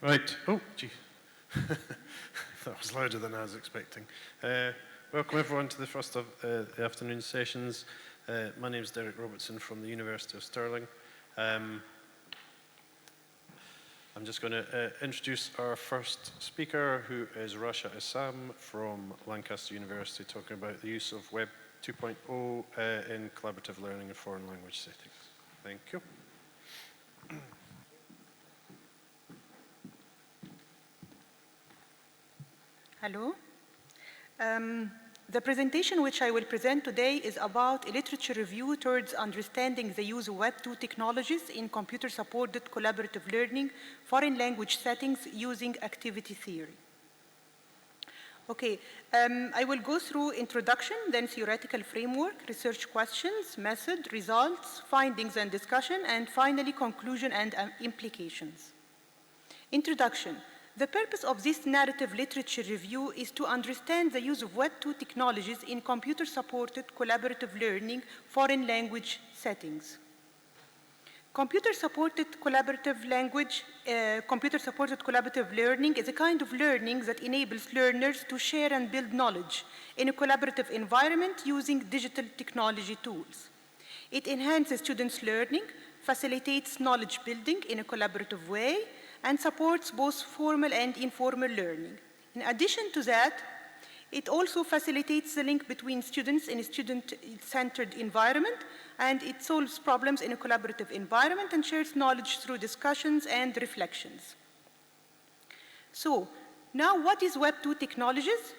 Right. Oh, gee. That was louder than I was expecting. Welcome everyone to the first of the afternoon sessions. My name is Derek Robertson from the University of Stirling. I'm just going to introduce our first speaker, who is Rasha Issam from Lancaster University, talking about the use of Web 2.0 in collaborative learning in foreign language settings. Thank you. Hello. The presentation which I will present today is about a literature review towards understanding the use of Web 2 technologies in computer-supported collaborative learning, foreign language settings using activity theory. Okay, I will go through introduction, then theoretical framework, research questions, method, results, findings and discussion, and finally conclusion and implications. Introduction. The purpose of this narrative literature review is to understand the use of Web 2 technologies in computer-supported collaborative learning foreign language settings. Computer-supported collaborative learning is a kind of learning that enables learners to share and build knowledge in a collaborative environment using digital technology tools. It enhances students' learning, facilitates knowledge building in a collaborative way, and supports both formal and informal learning. In addition to that, it also facilitates the link between students in a student-centered environment, and it solves problems in a collaborative environment and shares knowledge through discussions and reflections. So, now what is Web 2 technologies?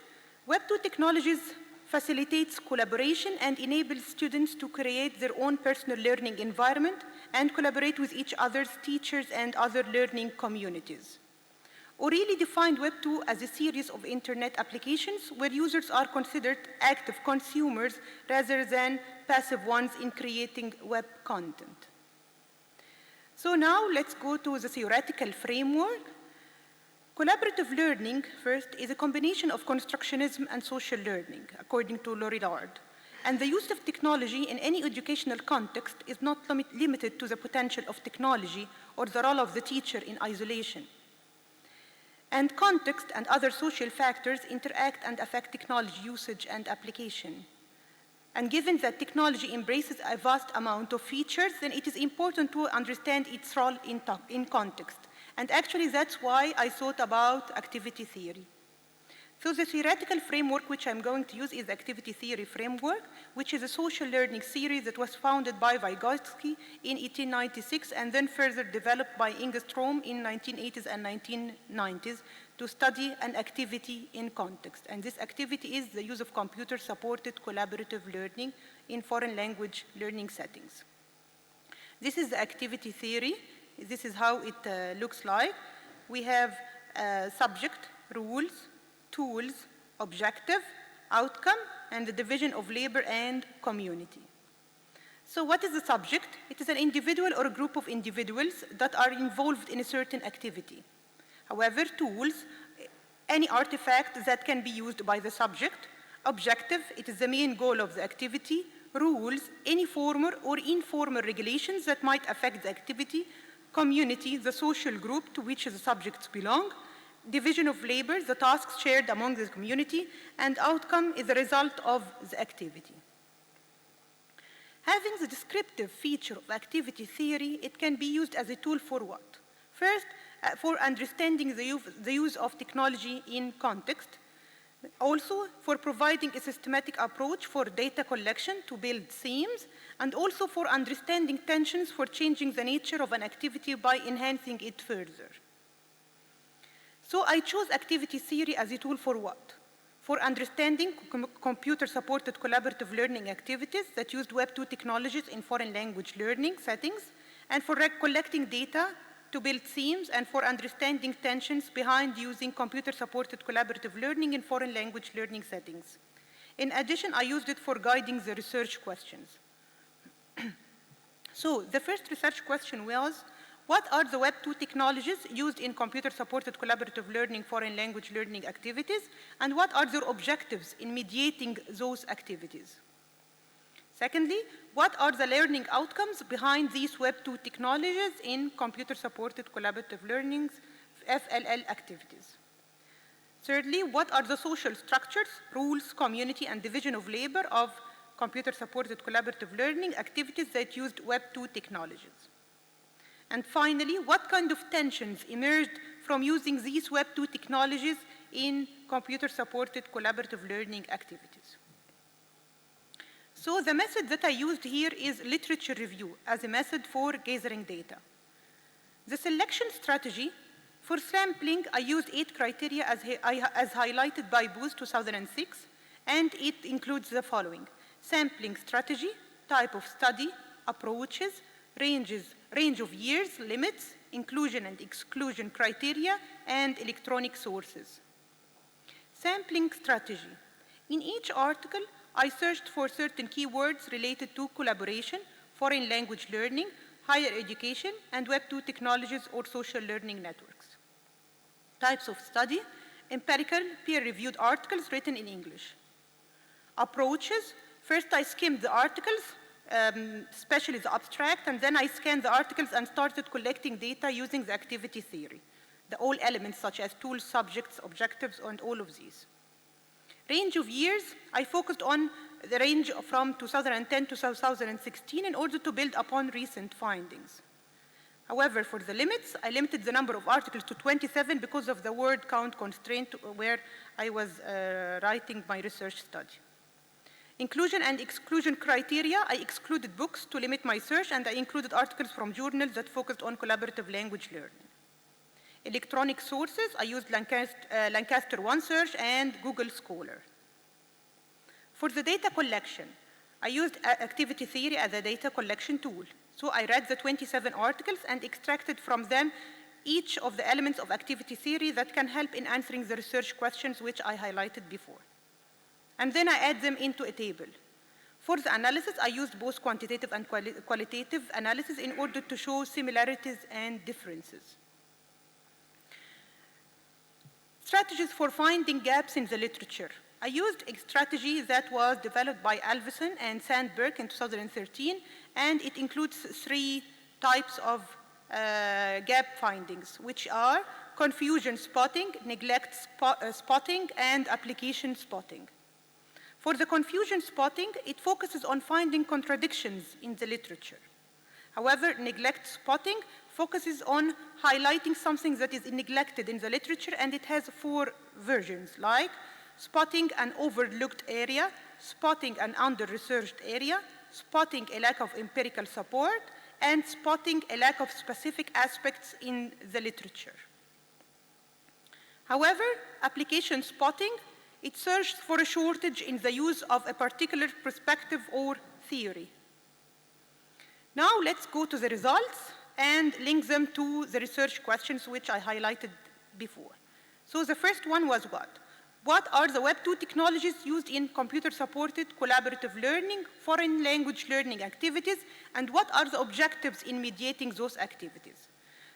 Web 2 technologies facilitates collaboration and enables students to create their own personal learning environment and collaborate with each other's teachers and other learning communities. O'Reilly defined Web 2 as a series of internet applications where users are considered active consumers rather than passive ones in creating web content. So now let's go to the theoretical framework. Collaborative learning, first, is a combination of constructionism and social learning, according to Lorillard. And the use of technology in any educational context is not limited to the potential of technology or the role of the teacher in isolation. And context and other social factors interact and affect technology usage and application. And given that technology embraces a vast amount of features, then it is important to understand its role in context. And actually, that's why I thought about activity theory. So the theoretical framework which I'm going to use is the activity theory framework, which is a social learning theory that was founded by Vygotsky in 1896 and then further developed by Engstrom in 1980s and 1990s to study an activity in context. And this activity is the use of computer-supported collaborative learning in foreign language learning settings. This is the activity theory. This is how it looks like. We have subject, rules, tools, objective, outcome, and the division of labor and community. So what is the subject? It is an individual or a group of individuals that are involved in a certain activity. However, tools, any artifact that can be used by the subject. Objective, it is the main goal of the activity. Rules, any formal or informal regulations that might affect the activity. Community, the social group to which the subjects belong. Division of labor, the tasks shared among the community, and outcome is the result of the activity. Having the descriptive feature of activity theory, it can be used as a tool for what? First, for understanding the use of technology in context. Also, for providing a systematic approach for data collection to build themes, and also for understanding tensions for changing the nature of an activity by enhancing it further. So I chose activity theory as a tool for what? For understanding computer-supported collaborative learning activities that used Web 2 technologies in foreign language learning settings, and for collecting data to build themes, and for understanding tensions behind using computer-supported collaborative learning in foreign language learning settings. In addition, I used it for guiding the research questions. So the first research question was, what are the Web 2 technologies used in computer-supported collaborative learning foreign language learning activities, and what are their objectives in mediating those activities? Secondly, what are the learning outcomes behind these Web 2 technologies in computer-supported collaborative learning FLL activities. Thirdly, what are the social structures, rules, community, and division of labor of computer-supported collaborative learning activities that used Web 2 technologies? And finally, what kind of tensions emerged from using these Web 2 technologies in computer-supported collaborative learning activities? So the method that I used here is literature review as a method for gathering data. The selection strategy for sampling, I used 8 criteria as highlighted by Booth 2006, and it includes the following: sampling strategy, type of study, approaches, range of years, limits, inclusion and exclusion criteria, and electronic sources. Sampling strategy. In each article, I searched for certain keywords related to collaboration, foreign language learning, higher education, and Web 2 technologies or social learning networks. Types of study: empirical, peer-reviewed articles written in English. Approaches: first I skimmed the articles, especially the abstract, and then I scanned the articles and started collecting data using the activity theory, all elements such as tools, subjects, objectives, and all of these. Range of years, I focused on the range from 2010 to 2016 in order to build upon recent findings. However, for the limits, I limited the number of articles to 27 because of the word count constraint where I was writing my research study. Inclusion and exclusion criteria, I excluded books to limit my search, and I included articles from journals that focused on collaborative language learning. Electronic sources, I used Lancaster OneSearch and Google Scholar. For the data collection, I used activity theory as a data collection tool. So I read the 27 articles and extracted from them each of the elements of activity theory that can help in answering the research questions which I highlighted before. And then I add them into a table. For the analysis, I used both quantitative and qualitative analysis in order to show similarities and differences. Strategies for finding gaps in the literature. I used a strategy that was developed by Alvison and Sandberg in 2013, and it includes 3 types of gap findings, which are confusion spotting, neglect spotting, and application spotting. For the confusion spotting, it focuses on finding contradictions in the literature. However, neglect spotting focuses on highlighting something that is neglected in the literature, and it has 4 versions, like spotting an overlooked area, spotting an under-researched area, spotting a lack of empirical support, and spotting a lack of specific aspects in the literature. However, application spotting, it searched for a shortage in the use of a particular perspective or theory. Now let's go to the results and link them to the research questions which I highlighted before. So the first one was what? What are the Web 2 technologies used in computer-supported collaborative learning, foreign language learning activities, and what are the objectives in mediating those activities?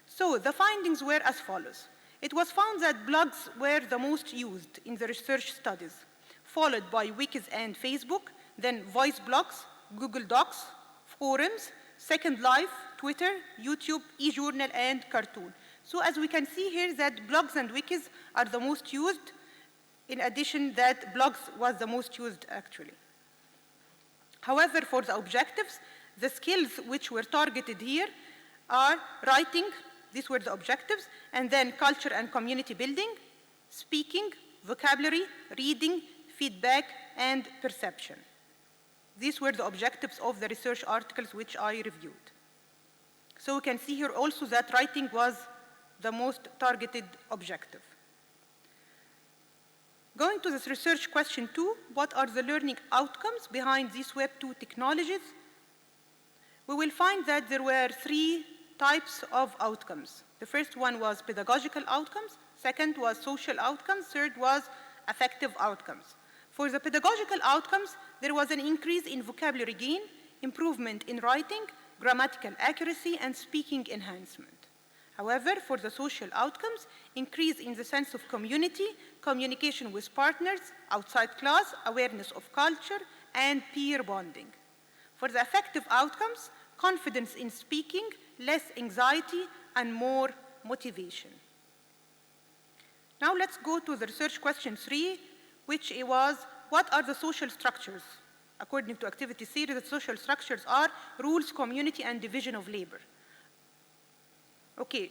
So the findings were as follows. It was found that blogs were the most used in the research studies, followed by wikis and Facebook, then voice blogs, Google Docs, forums, Second Life, Twitter, YouTube, eJournal, and Cartoon. So as we can see here that blogs and wikis are the most used, in addition that blogs was the most used actually. However, for the objectives, the skills which were targeted here are writing, these were the objectives, and then culture and community building, speaking, vocabulary, reading, feedback, and perception. These were the objectives of the research articles which I reviewed. So we can see here also that writing was the most targeted objective. Going to this research question 2, what are the learning outcomes behind these Web 2 technologies? We will find that there were 3 types of outcomes. The first one was pedagogical outcomes, second was social outcomes, third was affective outcomes. For the pedagogical outcomes, there was an increase in vocabulary gain, improvement in writing, grammatical accuracy, and speaking enhancement. However, for the social outcomes, increase in the sense of community, communication with partners, outside class, awareness of culture, and peer bonding. For the affective outcomes, confidence in speaking, less anxiety, and more motivation. Now let's go to the research question 3, which was, what are the social structures? According to activity theory, the social structures are rules, community, and division of labor. Okay,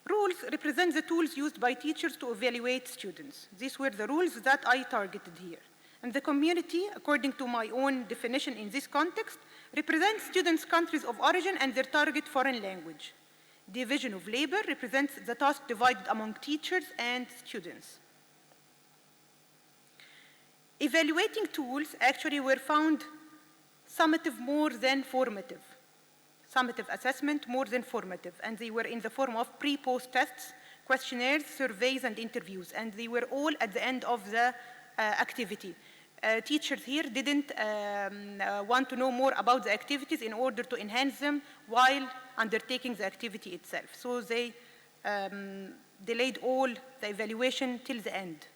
rules represent the tools used by teachers to evaluate students. These were the rules that I targeted here. And the community, according to my own definition in this context, represents students' countries of origin and their target foreign language. Division of labor represents the task divided among teachers and students. Evaluating tools actually were found summative more than formative. Summative assessment more than formative, and they were in the form of pre-post tests, questionnaires, surveys, and interviews, and they were all at the end of the activity. Teachers here didn't want to know more about the activities in order to enhance them while undertaking the activity itself. So they delayed all the evaluation till the end.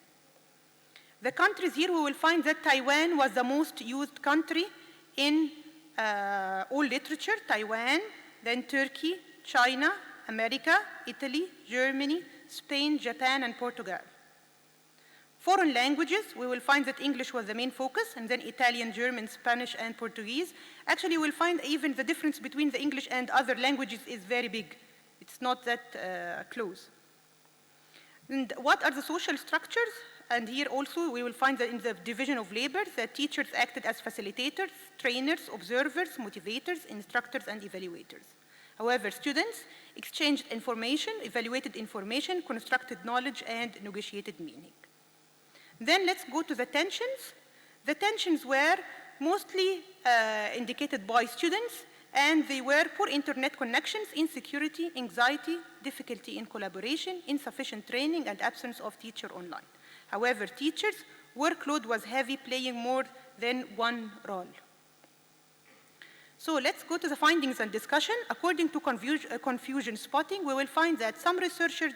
The countries here, we will find that Taiwan was the most used country in all literature. Taiwan, then Turkey, China, America, Italy, Germany, Spain, Japan, and Portugal. Foreign languages, we will find that English was the main focus, and then Italian, German, Spanish, and Portuguese. Actually, we'll find even the difference between the English and other languages is very big. It's not that close. And what are the social structures? And here also, we will find that in the division of labor, that teachers acted as facilitators, trainers, observers, motivators, instructors, and evaluators. However, students exchanged information, evaluated information, constructed knowledge, and negotiated meaning. Then let's go to the tensions. The tensions were mostly indicated by students, and they were poor internet connections, insecurity, anxiety, difficulty in collaboration, insufficient training, and absence of teacher online. However, teachers' workload was heavy, playing more than one role. So let's go to the findings and discussion. According to confusion spotting, we will find that some researchers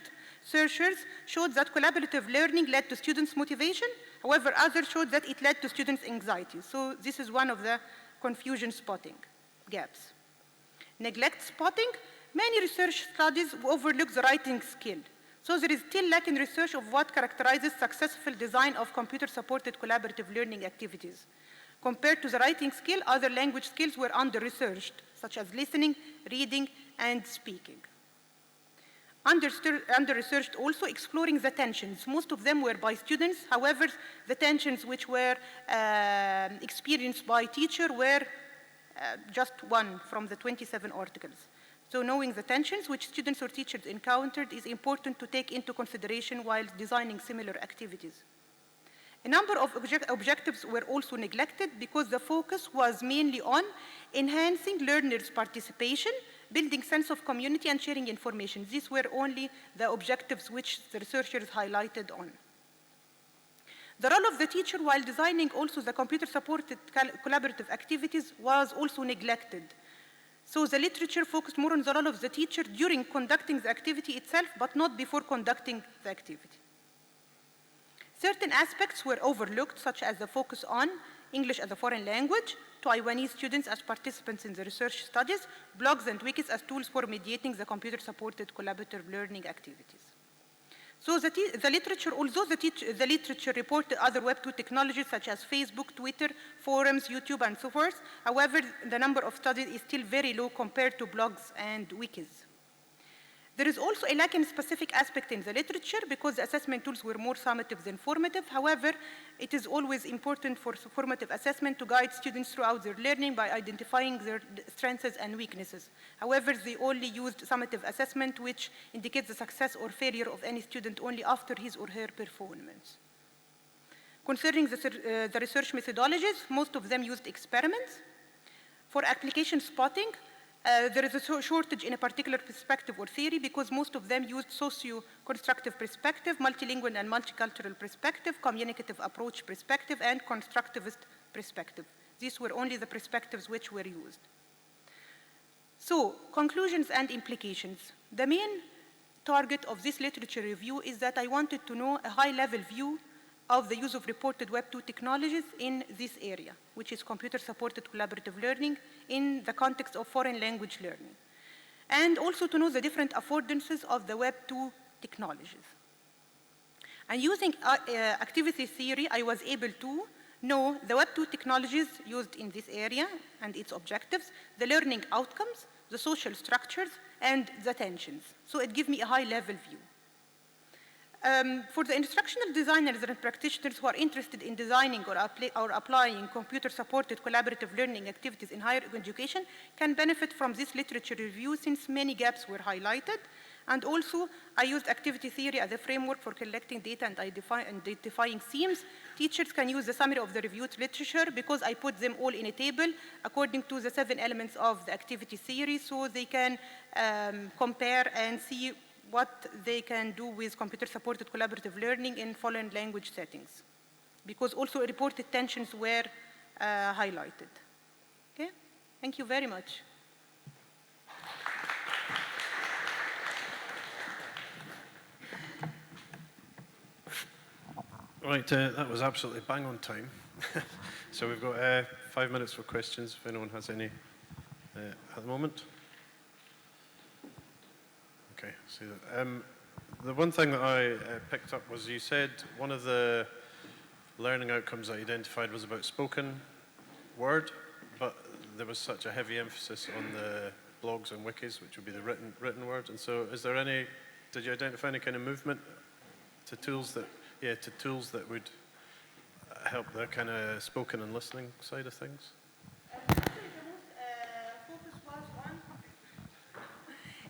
showed that collaborative learning led to students' motivation. However, others showed that it led to students' anxiety. So this is one of the confusion spotting gaps. Neglect spotting, many research studies overlook the writing skill. So there is still lack in research of what characterizes successful design of computer-supported collaborative learning activities. Compared to the writing skill, other language skills were under-researched, such as listening, reading, and speaking. Under-researched also exploring the tensions. Most of them were by students. However, the tensions which were experienced by teacher were just one from the 27 articles. So knowing the tensions which students or teachers encountered is important to take into consideration while designing similar activities. A number of objectives were also neglected because the focus was mainly on enhancing learners' participation, building sense of community, and sharing information. These were only the objectives which the researchers highlighted on. The role of the teacher while designing also the computer-supported collaborative activities was also neglected. So the literature focused more on the role of the teacher during conducting the activity itself, but not before conducting the activity. Certain aspects were overlooked, such as the focus on English as a foreign language, Taiwanese students as participants in the research studies, blogs and wikis as tools for mediating the computer-supported collaborative learning activities. So the literature, although the literature reported other Web 2 technologies such as Facebook, Twitter, forums, YouTube, and so forth, however, the number of studies is still very low compared to blogs and wikis. There is also a lack in specific aspect in the literature because the assessment tools were more summative than formative. However, it is always important for formative assessment to guide students throughout their learning by identifying their strengths and weaknesses. However, they only used summative assessment, which indicates the success or failure of any student only after his or her performance. Concerning the research methodologies, most of them used experiments. For application spotting, there is a shortage in a particular perspective or theory because most of them used socio-constructive perspective, multilingual and multicultural perspective, communicative approach perspective, and constructivist perspective. These were only the perspectives which were used. So, conclusions and implications. The main target of this literature review is that I wanted to know a high-level view of the use of reported Web 2 technologies in this area, which is computer-supported collaborative learning in the context of foreign language learning, and also to know the different affordances of the Web 2 technologies. And using activity theory, I was able to know the Web 2 technologies used in this area and its objectives, the learning outcomes, the social structures, and the tensions. So it gives me a high-level view. For the instructional designers and practitioners who are interested in designing or applying computer-supported collaborative learning activities in higher education can benefit from this literature review since many gaps were highlighted. And also, I used activity theory as a framework for collecting data and identifying themes. Teachers can use the summary of the reviewed literature because I put them all in a table according to the 7 elements of the activity theory, so they can compare and see what they can do with computer-supported collaborative learning in foreign language settings, because also reported tensions were highlighted. Okay, thank you very much. Right, that was absolutely bang on time. So we've got 5 minutes for questions, if anyone has any at the moment. Okay, see that. The one thing that I picked up was you said one of the learning outcomes that you identified was about spoken word, but there was such a heavy emphasis on the blogs and wikis, which would be the written word. And so is there any, did you identify any kind of movement to tools that would help the kind of spoken and listening side of things?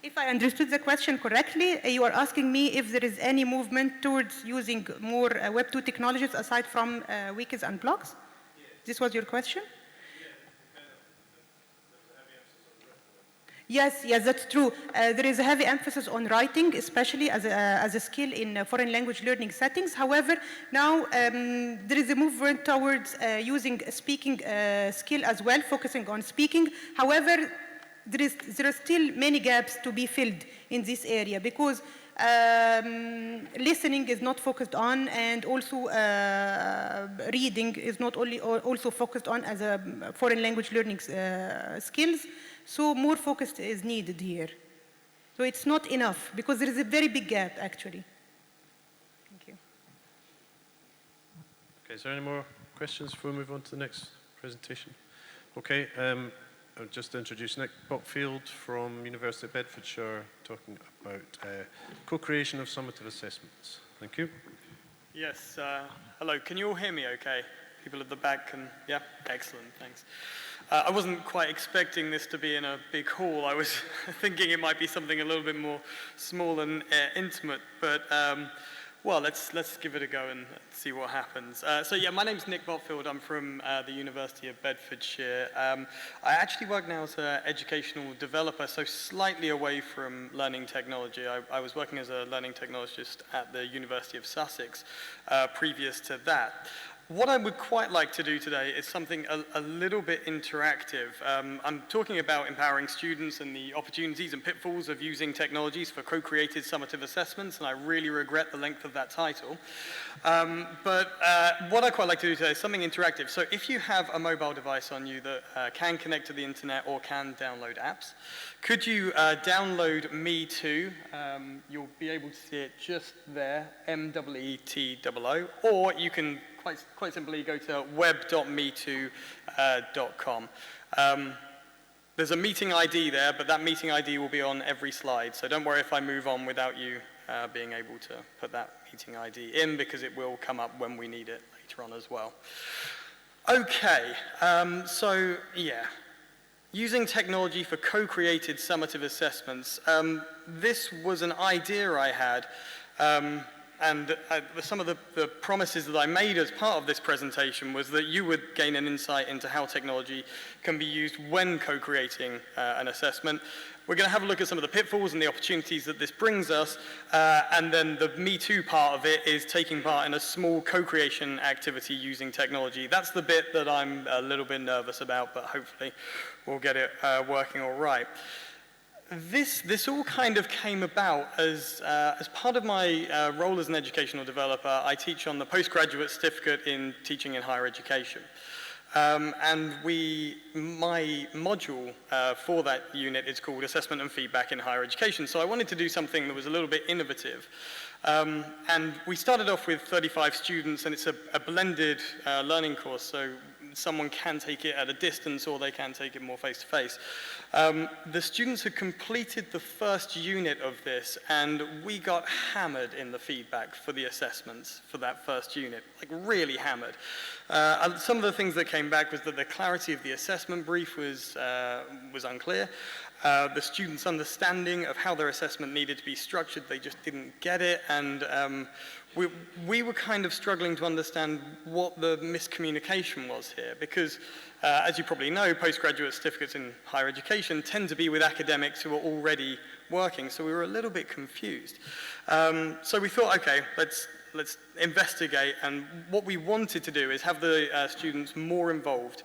If I understood the question correctly, you are asking me if there is any movement towards using more Web 2 technologies aside from wikis and blogs? Yeah. This was your question? Yes, that's true. There is a heavy emphasis on writing, especially as a skill in foreign language learning settings. However, now there is a movement towards using a speaking skill as well, focusing on speaking. However, there are still many gaps to be filled in this area because listening is not focused on, and also reading is not only also focused on as a foreign language learning skills. So more focus is needed here. So it's not enough because there is a very big gap actually. Thank you. Okay, is there any more questions before we move on to the next presentation? Okay, I'll just introduce Nick Warfield from University of Bedfordshire, talking about co-creation of summative assessments. Thank you. Yes, hello, can you all hear me okay? People at the back can, yeah, excellent, thanks. I wasn't quite expecting this to be in a big hall. I was thinking it might be something a little bit more small and intimate, but well, let's give it a go and see what happens. So yeah, my name's Nick Warfield. I'm from the University of Bedfordshire. I actually work now as an educational developer, so slightly away from learning technology. I was working as a learning technologist at the University of Sussex previous to that. What I would quite like to do today is something a little bit interactive. I'm talking about empowering students and the opportunities and pitfalls of using technologies for co-created summative assessments, and I really regret the length of that title. But what I quite like to do today is something interactive. So if you have a mobile device on you that can connect to the internet or can download apps, could you download Me Too? You'll be able to see it just there, MEETOO, or you can quite simply go to web.metoo.com. There's a meeting ID there, but that meeting ID will be on every slide, so don't worry if I move on without you being able to put that meeting ID in, because it will come up when we need it later on as well. Okay, so yeah. Using technology for co-created summative assessments. This was an idea I had, and some of the promises that I made as part of this presentation was that you would gain an insight into how technology can be used when co-creating an assessment. We're going to have a look at some of the pitfalls and the opportunities that this brings us, and then the Me Too part of it is taking part in a small co-creation activity using technology. That's the bit that I'm a little bit nervous about, but hopefully we'll get it working all right. This all kind of came about as part of my role as an educational developer. I teach on the postgraduate certificate in teaching in higher education. And my module for that unit is called Assessment and Feedback in Higher Education. So I wanted to do something that was a little bit innovative. And we started off with 35 students, and it's a blended learning course, so someone can take it at a distance or they can take it more face-to-face. The students had completed the first unit of this, and we got hammered in the feedback for the assessments for that first unit, like really hammered. Some of the things that came back was that the clarity of the assessment brief was unclear. The students' understanding of how their assessment needed to be structured, they just didn't get it, and we were kind of struggling to understand what the miscommunication was here, because as you probably know, postgraduate certificates in higher education tend to be with academics who are already working, so we were a little bit confused. So we thought, okay, let's investigate, and what we wanted to do is have the students more involved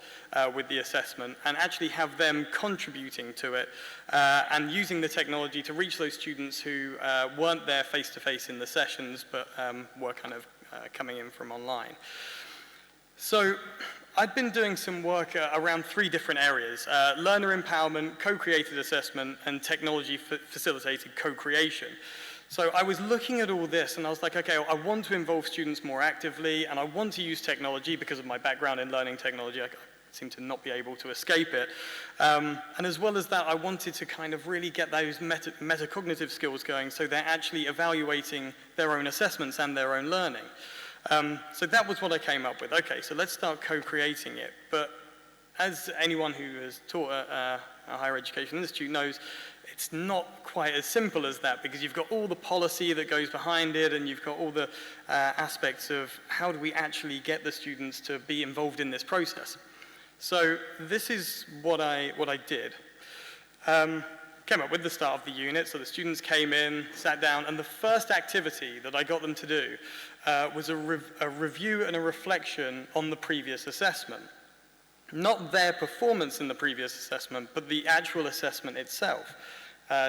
with the assessment and actually have them contributing to it and using the technology to reach those students who weren't there face-to-face in the sessions but were kind of coming in from online. So I'd been doing some work around 3 different areas: learner empowerment, co-created assessment, and technology-facilitated co-creation. So I was looking at all this and I was like, okay, I want to involve students more actively and I want to use technology because of my background in learning technology. I seem to not be able to escape it. And as well as that, I wanted to kind of really get those metacognitive skills going so they're actually evaluating their own assessments and their own learning. So that was what I came up with. Okay, so let's start co-creating it. But as anyone who has taught at a higher education institute knows, it's not quite as simple as that, because you've got all the policy that goes behind it, and you've got all the aspects of how do we actually get the students to be involved in this process. So this is what I did. Came up with the start of the unit, so the students came in, sat down, and the first activity that I got them to do was a review and a reflection on the previous assessment. Not their performance in the previous assessment, but the actual assessment itself.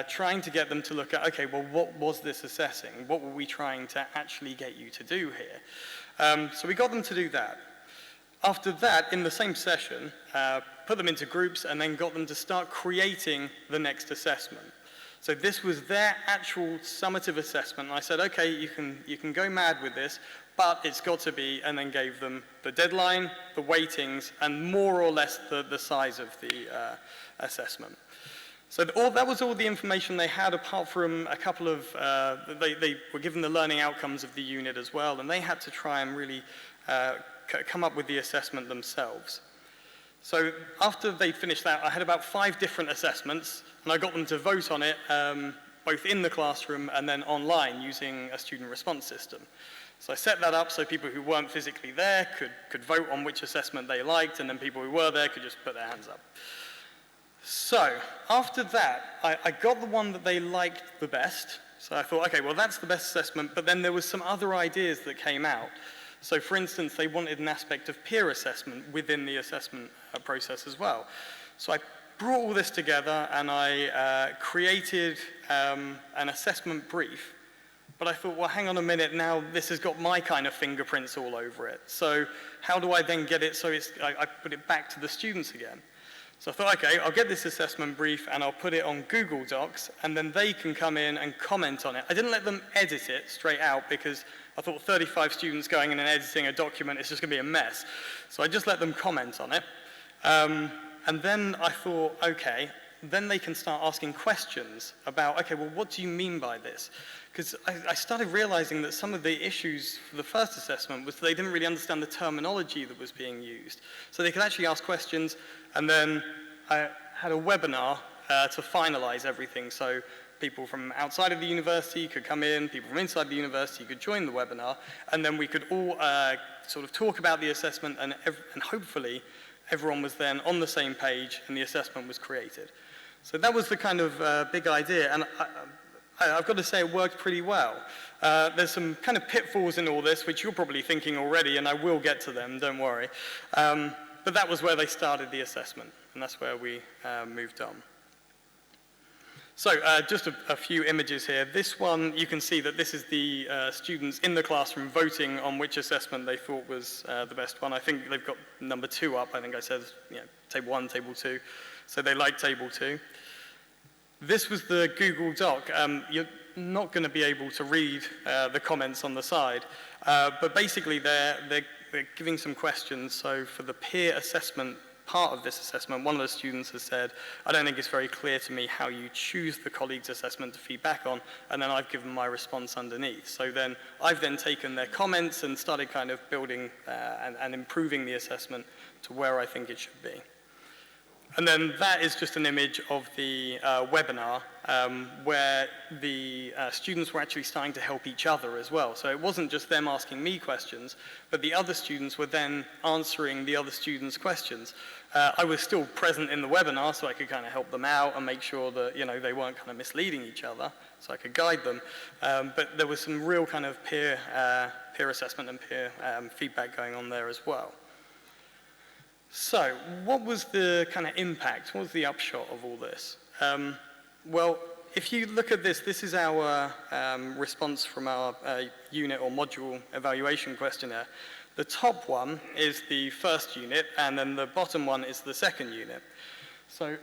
Trying to get them to look at, okay, well, what was this assessing? What were we trying to actually get you to do here? So we got them to do that. After that, in the same session, put them into groups and then got them to start creating the next assessment. So this was their actual summative assessment. And I said, okay, you can go mad with this, but it's got to be, and then gave them the deadline, the weightings, and more or less the size of the assessment. So that was all the information they had, apart from a couple of, they were given the learning outcomes of the unit as well, and they had to try and really come up with the assessment themselves. So after they finished that, I had about 5 different assessments, and I got them to vote on it, both in the classroom and then online using a student response system. So I set that up so people who weren't physically there could vote on which assessment they liked, and then people who were there could just put their hands up. So after that, I got the one that they liked the best. So I thought, okay, well, that's the best assessment, but then there was some other ideas that came out. So for instance, they wanted an aspect of peer assessment within the assessment process as well. So I brought all this together and I created an assessment brief. But I thought, well, hang on a minute, now this has got my kind of fingerprints all over it. So how do I then get it so I put it back to the students again? So I thought, okay, I'll get this assessment brief and I'll put it on Google Docs, and then they can come in and comment on it. I didn't let them edit it straight out because I thought 35 students going in and editing a document is just going to be a mess. So I just let them comment on it. And then I thought, okay, then they can start asking questions about, okay, well, what do you mean by this? Because I started realizing that some of the issues for the first assessment was they didn't really understand the terminology that was being used. So they could actually ask questions, and then I had a webinar to finalize everything. So people from outside of the university could come in, people from inside the university could join the webinar, and then we could all sort of talk about the assessment, and hopefully everyone was then on the same page and the assessment was created. So that was the kind of big idea, and I've got to say it worked pretty well. There's some kind of pitfalls in all this, which you're probably thinking already, and I will get to them, don't worry. But that was where they started the assessment, and that's where we moved on. So just a few images here. This one, you can see that this is the students in the classroom voting on which assessment they thought was the best one. I think they've got number 2 up. I think I said, table 1, table 2. So they like table 2. This was the Google Doc. not going to be able to read the comments on the side, but basically they're giving some questions. So for the peer assessment part of this assessment, one of the students has said, I don't think it's very clear to me how you choose the colleague's assessment to feedback on, and then I've given my response underneath. So then I've then taken their comments and started kind of building and improving the assessment to where I think it should be. And then that is just an image of the webinar where the students were actually starting to help each other as well. So it wasn't just them asking me questions, but the other students were then answering the other students' questions. I was still present in the webinar, so I could kind of help them out and make sure that they weren't kind of misleading each other, so I could guide them. But there was some real kind of peer assessment and peer feedback going on there as well. So, what was the kind of impact? What was the upshot of all this? Well, if you look at this, this is our response from our unit or module evaluation questionnaire. The top one is the first unit, and then the bottom one is the second unit. So,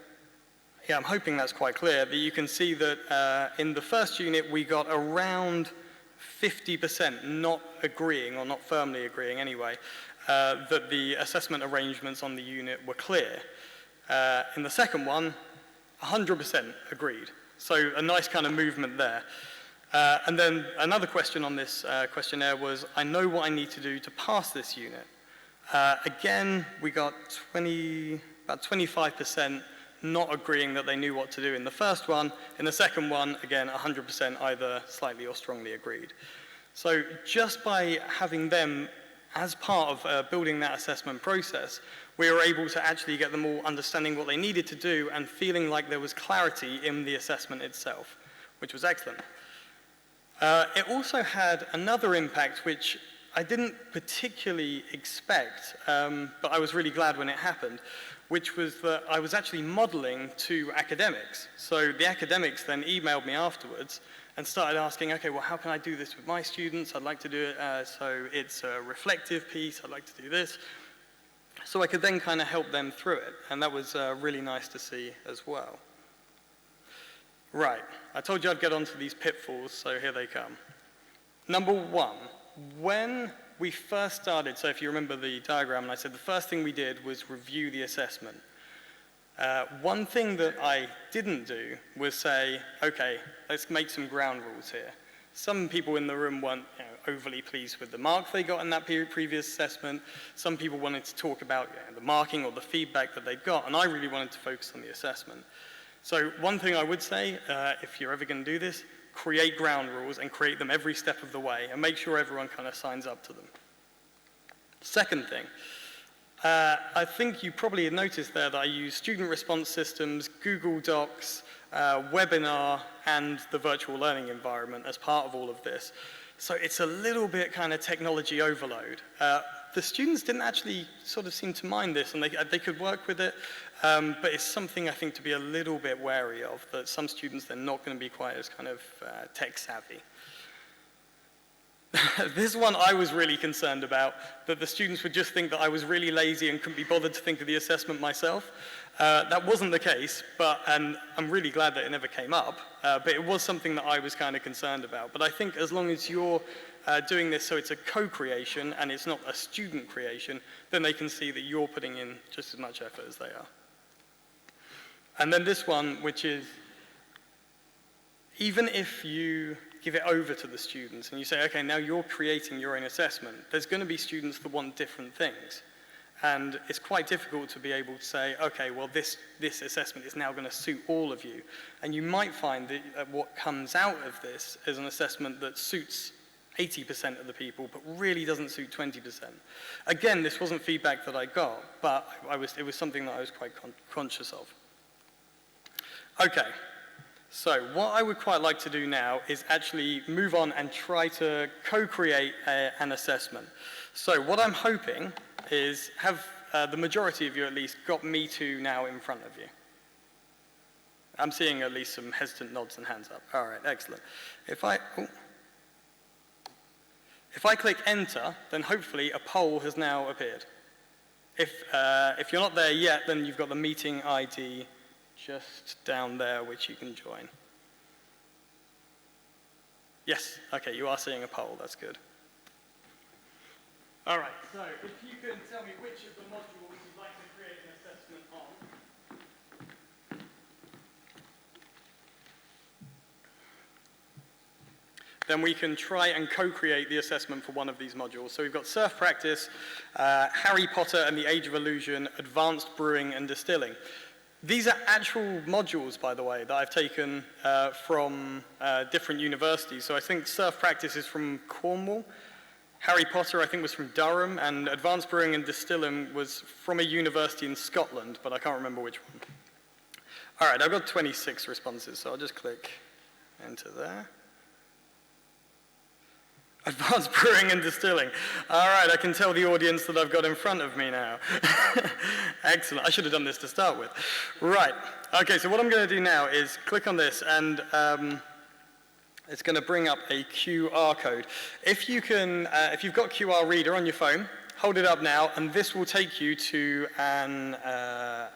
yeah, I'm hoping that's quite clear, that you can see that in the first unit we got around 50% not agreeing, or not firmly agreeing anyway, that the assessment arrangements on the unit were clear. In the second one, 100% agreed. So a nice kind of movement there. And then another question on this questionnaire was, I know what I need to do to pass this unit. Again, we got about 25% not agreeing that they knew what to do in the first one. In the second one, again, 100% either slightly or strongly agreed. So just by having them as part of building that assessment process, we were able to actually get them all understanding what they needed to do and feeling like there was clarity in the assessment itself, which was excellent. It also had another impact which I didn't particularly expect, but I was really glad when it happened, which was that I was actually modeling to academics. So the academics then emailed me afterwards and started asking, okay, well, how can I do this with my students? I'd like to do it so it's a reflective piece. I'd like to do this. So I could then kind of help them through it. And that was really nice to see as well. Right, I told you I'd get onto these pitfalls, so here they come. Number one, when we first started, so if you remember the diagram, and I said the first thing we did was review the assessment. One thing that I didn't do was say, okay, let's make some ground rules here. Some people in the room weren't overly pleased with the mark they got in that previous assessment. Some people wanted to talk about the marking or the feedback that they'd got, and I really wanted to focus on the assessment. So one thing I would say, if you're ever going to do this, create ground rules and create them every step of the way, and make sure everyone kind of signs up to them. Second thing, I think you probably had noticed there that I use student response systems, Google Docs, webinar, and the virtual learning environment as part of all of this. So it's a little bit kind of technology overload. The students didn't actually sort of seem to mind this, and they could work with it, but it's something I think to be a little bit wary of, that some students, they're not going to be quite as kind of tech savvy. This one I was really concerned about, that the students would just think that I was really lazy and couldn't be bothered to think of the assessment myself. That wasn't the case, and I'm really glad that it never came up, but it was something that I was kind of concerned about. But I think as long as you're doing this so it's a co-creation and it's not a student creation, then they can see that you're putting in just as much effort as they are. And then this one, which is, even if you give it over to the students and you say, okay, now you're creating your own assessment, there's going to be students that want different things. And it's quite difficult to be able to say, okay, well, this assessment is now going to suit all of you. And you might find that what comes out of this is an assessment that suits 80% of the people, but really doesn't suit 20%. Again, this wasn't feedback that I got, but it was something that I was quite conscious of. Okay, so what I would quite like to do now is actually move on and try to co-create an assessment. So what I'm hoping is have the majority of you at least got Me Too now in front of you. I'm seeing at least some hesitant nods and hands up. All right, excellent. If I click enter, then hopefully a poll has now appeared. If you're not there yet, then you've got the meeting ID just down there, which you can join. Yes, okay, you are seeing a poll, that's good. All right, so if you can tell me which of the modules you'd like to create an assessment on. Then we can try and co-create the assessment for one of these modules. So we've got Surf Practice, Harry Potter and the Age of Illusion, Advanced Brewing and Distilling. These are actual modules, by the way, that I've taken from different universities. So I think Surf Practice is from Cornwall, Harry Potter I think was from Durham, and Advanced Brewing and Distilling was from a university in Scotland, but I can't remember which one. All right, I've got 26 responses, so I'll just click enter there. Advanced Brewing and Distilling. All right, I can tell the audience that I've got in front of me now. Excellent. I should have done this to start with. Right. Okay, so what I'm going to do now is click on this, and it's going to bring up a QR code. If you can, if you've got QR reader on your phone, hold it up now, and this will take you to a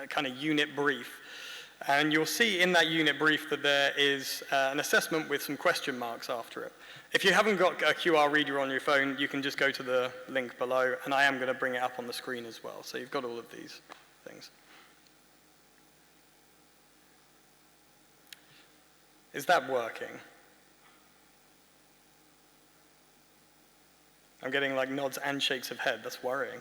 kind of unit brief. And you'll see in that unit brief that there is an assessment with some question marks after it. If you haven't got a QR reader on your phone, you can just go to the link below, and I am going to bring it up on the screen as well. So you've got all of these things. Is that working? I'm getting like nods and shakes of head. That's worrying.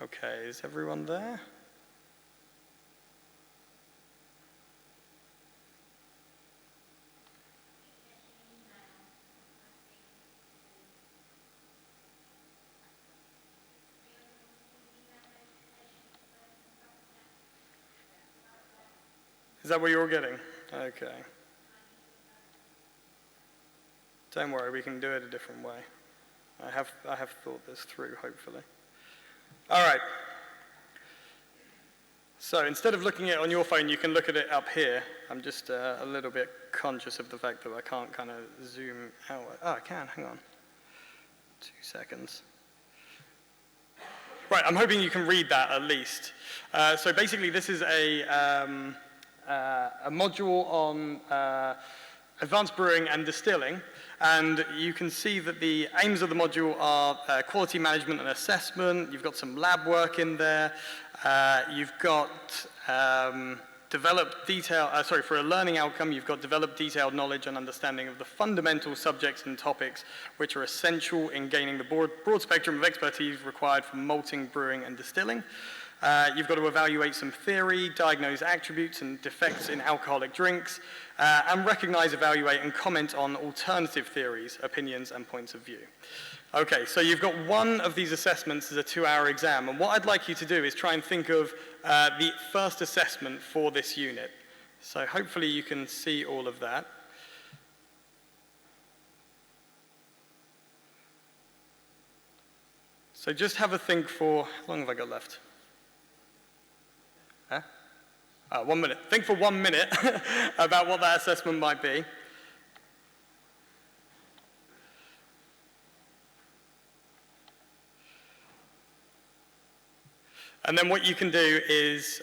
Okay, is everyone there? Is that what you're getting? Okay. Don't worry, we can do it a different way. I have thought this through, hopefully. All right. So instead of looking at it on your phone, you can look at it up here. I'm just a little bit conscious of the fact that I can't kind of zoom out. Oh, I can, hang on. 2 seconds. Right, I'm hoping you can read that at least. So basically this is a module on advanced brewing and distilling. And you can see that the aims of the module are quality management and assessment. You've got some lab work in there. You've got for a learning outcome, you've got developed detailed knowledge and understanding of the fundamental subjects and topics which are essential in gaining the broad spectrum of expertise required for malting, brewing, and distilling. You've got to evaluate some theory, diagnose attributes and defects in alcoholic drinks, and recognize, evaluate, and comment on alternative theories, opinions, and points of view. Okay, so you've got one of these assessments as a 2-hour exam, and what I'd like you to do is try and think of the first assessment for this unit. So hopefully you can see all of that. So just have a think for, how long have I got left? 1 minute. Think for 1 minute about what that assessment might be. And then what you can do is,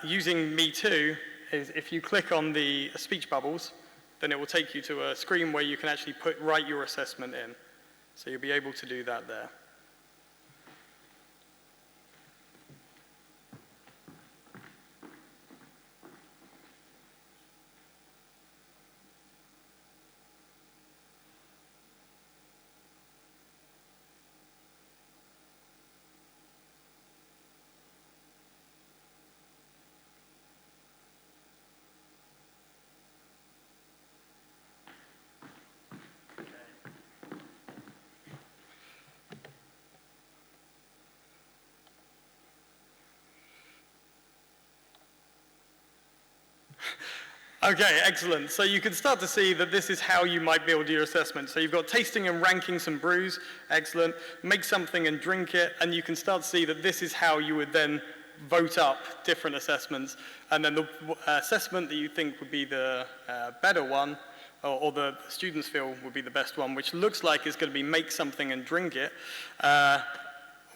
using Me Too, is if you click on the speech bubbles, then it will take you to a screen where you can actually write your assessment in. So you'll be able to do that there. Okay, excellent. So you can start to see that this is how you might build your assessment. So you've got tasting and ranking some brews, excellent. Make something and drink it, and you can start to see that this is how you would then vote up different assessments, and then the assessment that you think would be the better one, or the students feel would be the best one, which looks like it's going to be make something and drink it,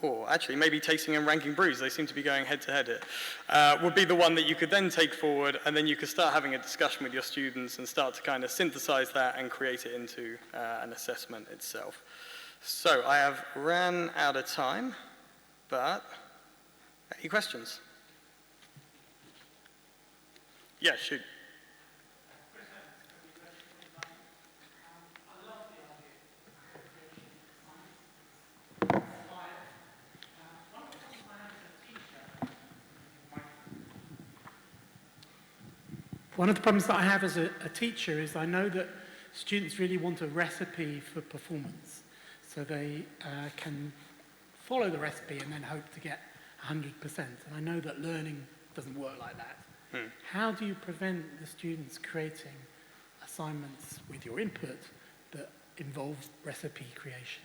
or actually maybe tasting and ranking brews, they seem to be going head to head here, would be the one that you could then take forward, and then you could start having a discussion with your students and start to kind of synthesize that and create it into an assessment itself. So I have ran out of time, but any questions? Yeah, shoot. One of the problems that I have as a teacher is I know that students really want a recipe for performance. So they can follow the recipe and then hope to get 100%. And I know that learning doesn't work like that. How do you prevent the students creating assignments with your input that involve recipe creation?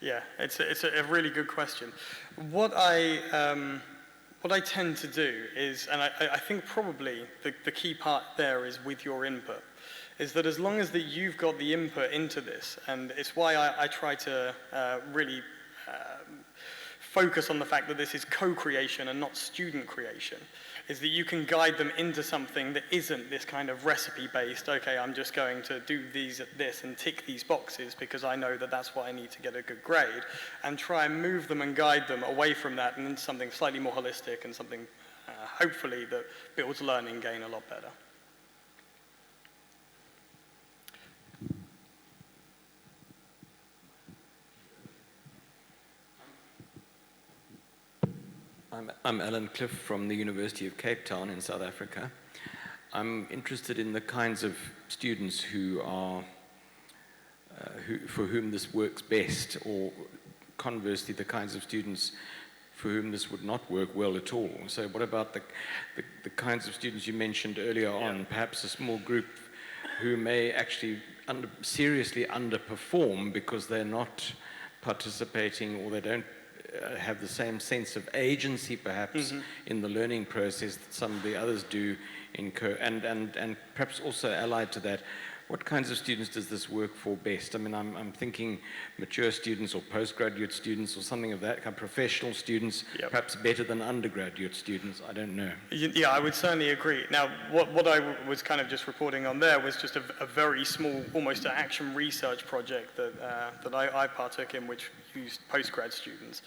Yeah, it's a really good question. What I tend to do is, and I think probably the key part there is with your input, is that as long as that you've got the input into this, and it's why I try to really focus on the fact that this is co-creation and not student creation, is that you can guide them into something that isn't this kind of recipe-based, okay, I'm just going to do this and tick these boxes because I know that that's what I need to get a good grade, and try and move them and guide them away from that and into something slightly more holistic and something, hopefully, that builds learning gain a lot better. I'm Alan Cliff from the University of Cape Town in South Africa. I'm interested in the kinds of students who are, for whom this works best, or conversely, the kinds of students for whom this would not work well at all. So what about the kinds of students you mentioned earlier on, perhaps a small group who may actually seriously underperform because they're not participating, or they don't have the same sense of agency, perhaps, in the learning process that some of the others do, and perhaps also allied to that, what kinds of students does this work for best? I mean, I'm thinking mature students or postgraduate students or something of that kind, professional students, perhaps better than undergraduate students, I don't know. Yeah, I would certainly agree. Now, what I was kind of just reporting on there was just a very small, almost an action research project that I partook in, which used postgrad students.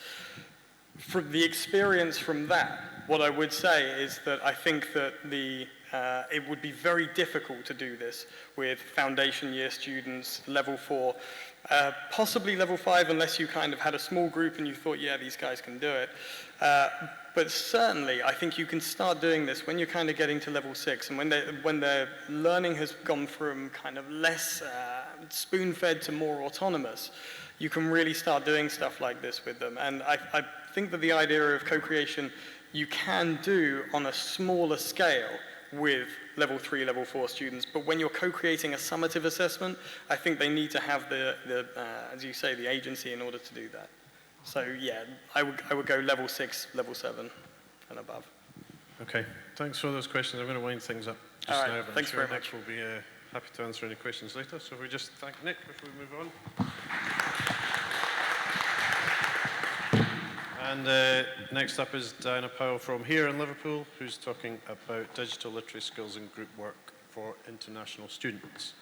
From the experience from that, what I would say is that I think that it would be very difficult to do this with foundation year students, level 4, possibly level 5, unless you kind of had a small group and you thought, yeah, these guys can do it. But certainly, I think you can start doing this when you're kind of getting to level 6, and when their learning has gone from kind of less spoon-fed to more autonomous. You can really start doing stuff like this with them. And I think that the idea of co-creation you can do on a smaller scale with level 3, level 4 students, but when you're co-creating a summative assessment, I think they need to have as you say, the agency in order to do that. So yeah, I would go level 6, level 7 and above. Okay, thanks for those questions. I'm going to wind things up just All right, now, but thanks I'm sure very Nick much. will be happy to answer any questions later. So if we just thank Nick before we move on. And next up is Diana Powell from here in Liverpool, who's talking about digital literacy skills and group work for international students.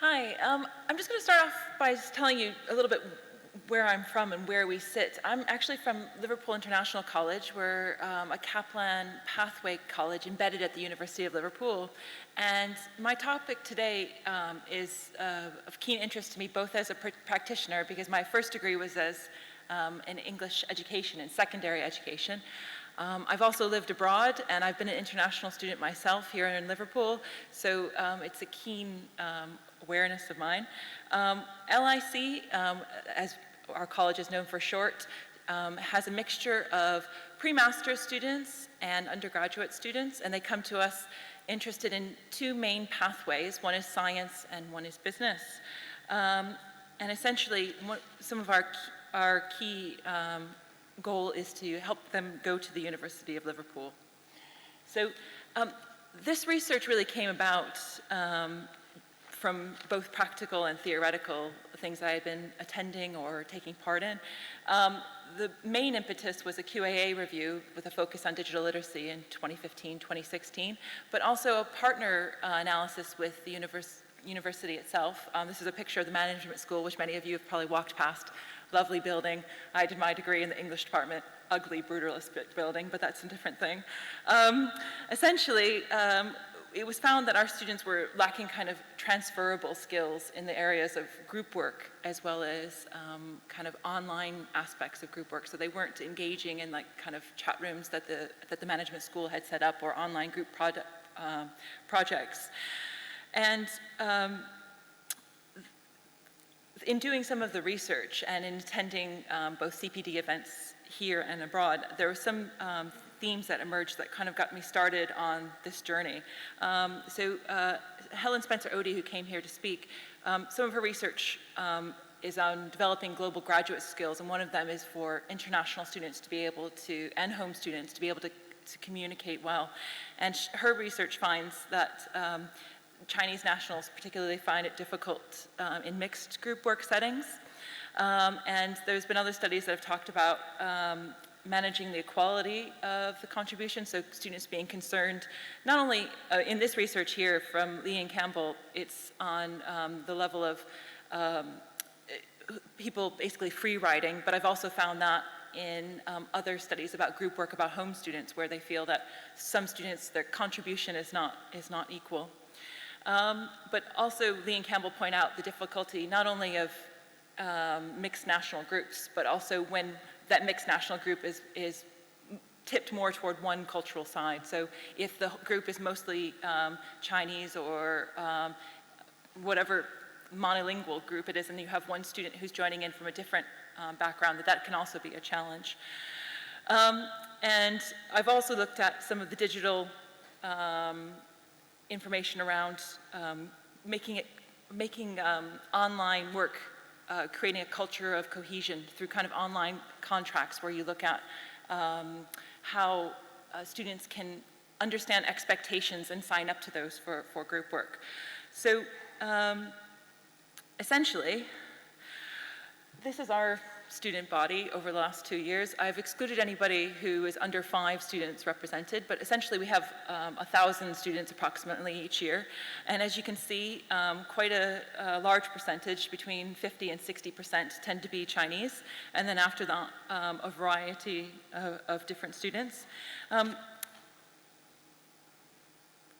Hi, I'm just going to start off by just telling you a little bit where I'm from and where we sit. I'm actually from Liverpool International College. We're a Kaplan pathway college embedded at the University of Liverpool. And my topic today is of keen interest to me, both as a practitioner, because my first degree was as in English education and secondary education, I've also lived abroad, and I've been an international student myself here in Liverpool, so it's a keen awareness of mine. LIC, as our college is known for short, has a mixture of pre-master's students and undergraduate students, and they come to us interested in two main pathways. One is science and one is business. And essentially, some of our key goal is to help them go to the University of Liverpool. So this research really came about from both practical and theoretical things I had been attending or taking part in. The main impetus was a QAA review with a focus on digital literacy in 2015, 2016, but also a partner analysis with the university itself. This is a picture of the management school, which many of you have probably walked past. Lovely building. I did my degree in the English department. Ugly, brutalist building, but that's a different thing. Essentially, it was found that our students were lacking kind of transferable skills in the areas of group work as well as kind of online aspects of group work. So they weren't engaging in like kind of chat rooms that the management school had set up or online group projects. And in doing some of the research and in attending both CPD events here and abroad, there were some themes that emerged that kind of got me started on this journey. So Helen Spencer-Odie, who came here to speak, some of her research is on developing global graduate skills, and one of them is for international students to be able to, and home students, to be able to communicate well. And her research finds that Chinese nationals particularly find it difficult in mixed group work settings. And there's been other studies that have talked about managing the equality of the contribution, so students being concerned, not only in this research here from Lee and Campbell, it's on the level of people basically free writing, but I've also found that in other studies about group work about home students, where they feel that some students, their contribution is not equal. But also Lee and Campbell point out the difficulty not only of mixed national groups, but also when that mixed national group is tipped more toward one cultural side. So if the group is mostly Chinese or whatever monolingual group it is, and you have one student who's joining in from a different background, that can also be a challenge. And I've also looked at some of the digital information around making online work, creating a culture of cohesion through kind of online contracts where you look at how students can understand expectations and sign up to those for group work. So essentially, this is our student body over the last 2 years. I've excluded anybody who is under 5 students represented, but essentially we have 1,000 students approximately each year. And as you can see, quite a large percentage, between 50 and 60%, tend to be Chinese. And then after that, a variety of different students.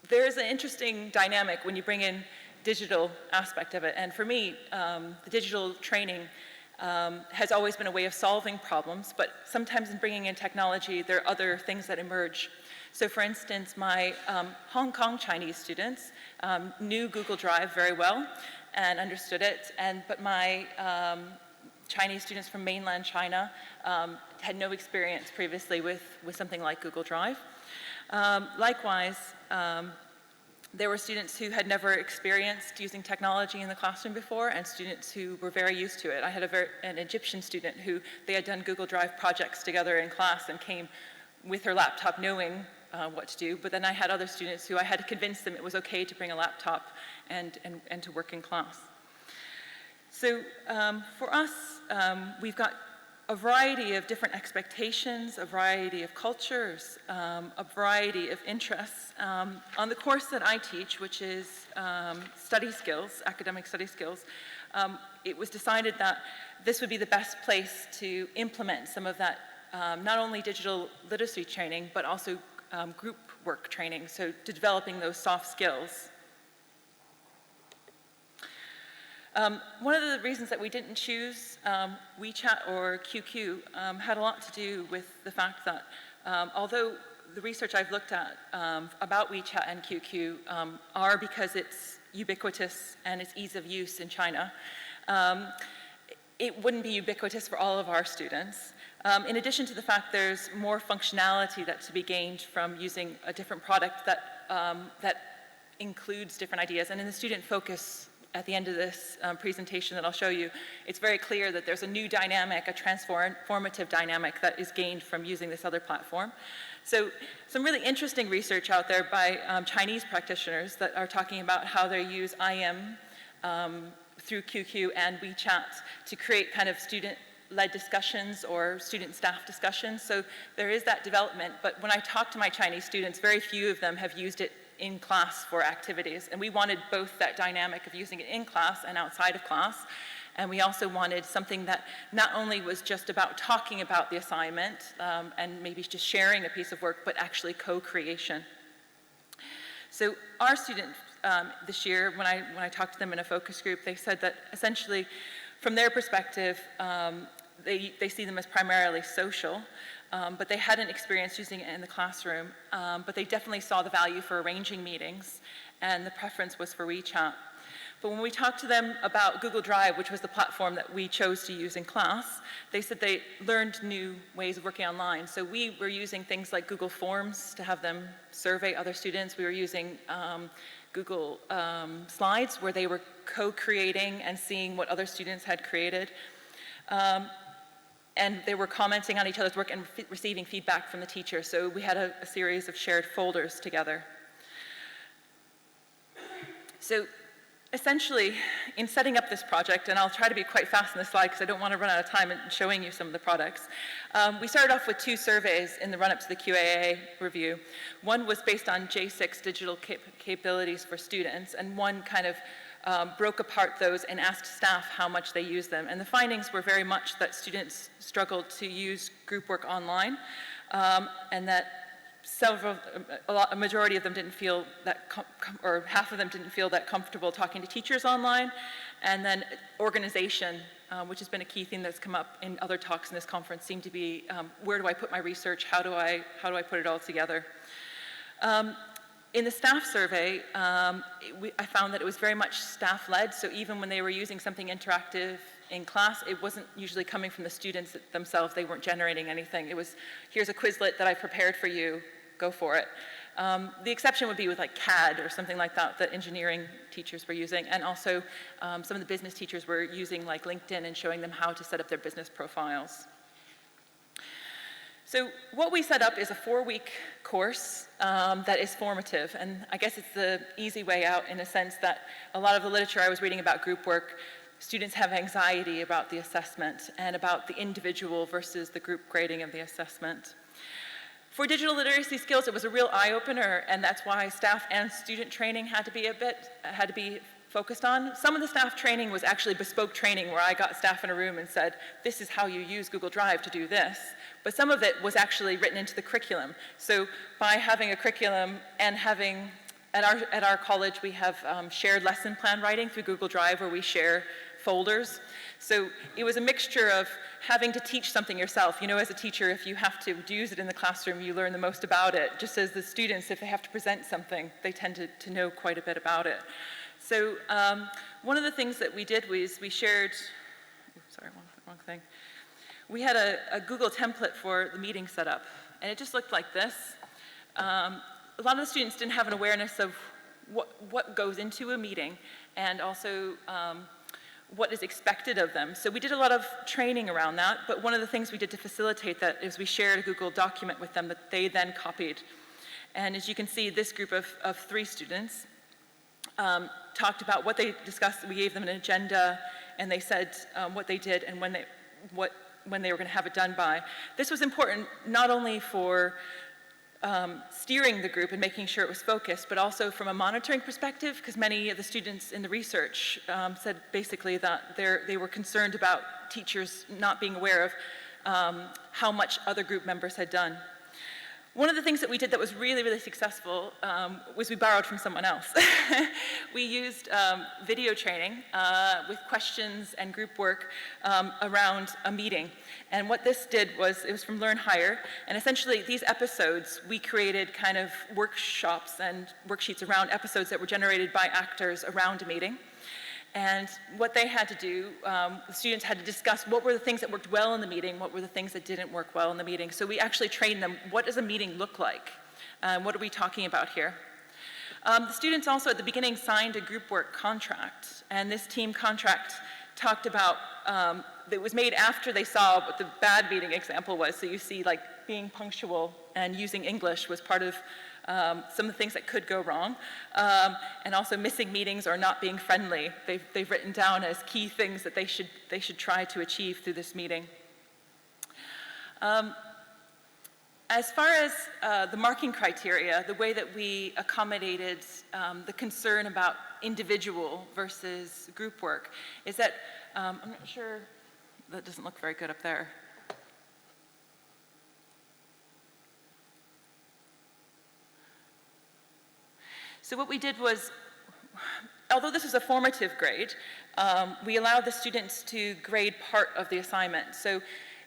There's an interesting dynamic when you bring in digital aspect of it. And for me, the digital training has always been a way of solving problems, but sometimes in bringing in technology, there are other things that emerge. So for instance, my Hong Kong Chinese students knew Google Drive very well and understood it, but my Chinese students from mainland China had no experience previously with something like Google Drive. Likewise, there were students who had never experienced using technology in the classroom before, and students who were very used to it. I had an Egyptian student who they had done Google Drive projects together in class and came with her laptop knowing what to do, but then I had other students who I had to convince them it was okay to bring a laptop and to work in class. So for us, we've got a variety of different expectations, a variety of cultures, a variety of interests. On the course that I teach, which is study skills, academic study skills, it was decided that this would be the best place to implement some of that, not only digital literacy training, but also group work training, so to developing those soft skills. One of the reasons that we didn't choose WeChat or QQ had a lot to do with the fact that although the research I've looked at about WeChat and QQ are because it's ubiquitous and its ease of use in China, it wouldn't be ubiquitous for all of our students. In addition to the fact there's more functionality that's to be gained from using a different product that includes different ideas. And in the student focus at the end of this presentation that I'll show you, it's very clear that there's a new dynamic, a transformative dynamic that is gained from using this other platform. So some really interesting research out there by Chinese practitioners that are talking about how they use IM through QQ and WeChat to create kind of student-led discussions or student-staff discussions. So there is that development, but when I talk to my Chinese students, very few of them have used it in class for activities. And we wanted both that dynamic of using it in class and outside of class. And we also wanted something that not only was just about talking about the assignment and maybe just sharing a piece of work, but actually co-creation. So our students this year, when I talked to them in a focus group, they said that essentially, from their perspective, they see them as primarily social, but they hadn't experienced using it in the classroom, but they definitely saw the value for arranging meetings, and the preference was for WeChat. But when we talked to them about Google Drive, which was the platform that we chose to use in class, they said they learned new ways of working online. So we were using things like Google Forms to have them survey other students. We were using Google Slides, where they were co-creating and seeing what other students had created. And they were commenting on each other's work and receiving feedback from the teacher. So we had a series of shared folders together. So essentially, in setting up this project, and I'll try to be quite fast in this slide because I don't want to run out of time in showing you some of the products, we started off with 2 surveys in the run-up to the QAA review. One was based on J6 digital capabilities for students, and one kind of broke apart those and asked staff how much they use them. And the findings were very much that students struggled to use group work online, and that a majority of them didn't feel that, or half of them didn't feel that comfortable talking to teachers online. And then organization, which has been a key theme that's come up in other talks in this conference, seemed to be where do I put my research? How do I put it all together? In the staff survey, I found that it was very much staff-led, so even when they were using something interactive in class, it wasn't usually coming from the students themselves. They weren't generating anything. It was, here's a Quizlet that I prepared for you, go for it. The exception would be with like CAD or something like that that engineering teachers were using, and also some of the business teachers were using like LinkedIn and showing them how to set up their business profiles. So what we set up is a 4-week course that is formative, and I guess it's the easy way out in a sense that a lot of the literature I was reading about group work, students have anxiety about the assessment and about the individual versus the group grading of the assessment. For digital literacy skills, it was a real eye-opener, and that's why staff and student training had to be focused on. Some of the staff training was actually bespoke training where I got staff in a room and said, this is how you use Google Drive to do this. But some of it was actually written into the curriculum. So by having a curriculum and having, at our college, we have shared lesson plan writing through Google Drive where we share folders. So it was a mixture of having to teach something yourself. You know, as a teacher, if you have to use it in the classroom, you learn the most about it. Just as the students, if they have to present something, they tend to know quite a bit about it. So one of the things that we did was we shared, wrong thing. We had a Google template for the meeting setup, and it just looked like this. A lot of the students didn't have an awareness of what goes into a meeting, and also what is expected of them. So we did a lot of training around that, but one of the things we did to facilitate that is we shared a Google document with them that they then copied. And as you can see, this group of 3 students talked about what they discussed. We gave them an agenda, and they said what they did and when they were going to have it done by. This was important not only for steering the group and making sure it was focused, but also from a monitoring perspective, because many of the students in the research said basically that they were concerned about teachers not being aware of how much other group members had done. One of the things that we did that was really, really successful was we borrowed from someone else. We used video training with questions and group work around a meeting. And what this did was, it was from Learn Higher, and essentially these episodes, we created kind of workshops and worksheets around episodes that were generated by actors around a meeting. And what they had to do, the students had to discuss what were the things that worked well in the meeting, what were the things that didn't work well in the meeting. So we actually trained them, what does a meeting look like? What are we talking about here? The students also at the beginning signed a group work contract, and this team contract talked about, it was made after they saw what the bad meeting example was. So you see like being punctual and using English was part of some of the things that could go wrong, and also missing meetings or not being friendly. They've written down as key things that they should try to achieve through this meeting. As far as the marking criteria, the way that we accommodated the concern about individual versus group work is that, I'm not sure, that doesn't look very good up there. So what we did was, although this is a formative grade, we allowed the students to grade part of the assignment. So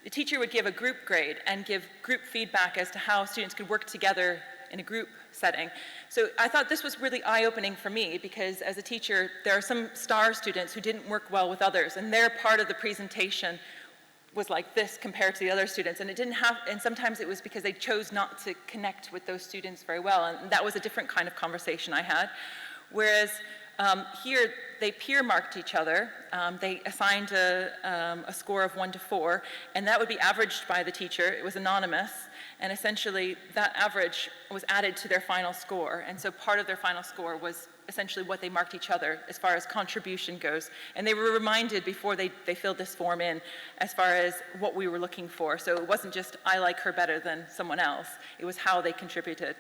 the teacher would give a group grade and give group feedback as to how students could work together in a group setting. So I thought this was really eye-opening for me, because as a teacher, there are some STAR students who didn't work well with others, and their part of the presentation was like this compared to the other students, and it didn't have, and sometimes it was because they chose not to connect with those students very well, and that was a different kind of conversation I had. Whereas here, they peer marked each other. They assigned a score of 1 to 4, and that would be averaged by the teacher. It was anonymous, and essentially that average was added to their final score, and so part of their final score was essentially what they marked each other as far as contribution goes. And they were reminded before they filled this form in as far as what we were looking for. So it wasn't just, I like her better than someone else. It was how they contributed.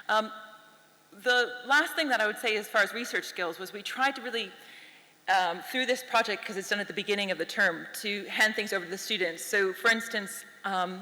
The last thing that I would say as far as research skills was we tried to really, through this project, because it's done at the beginning of the term, to hand things over to the students. So for instance,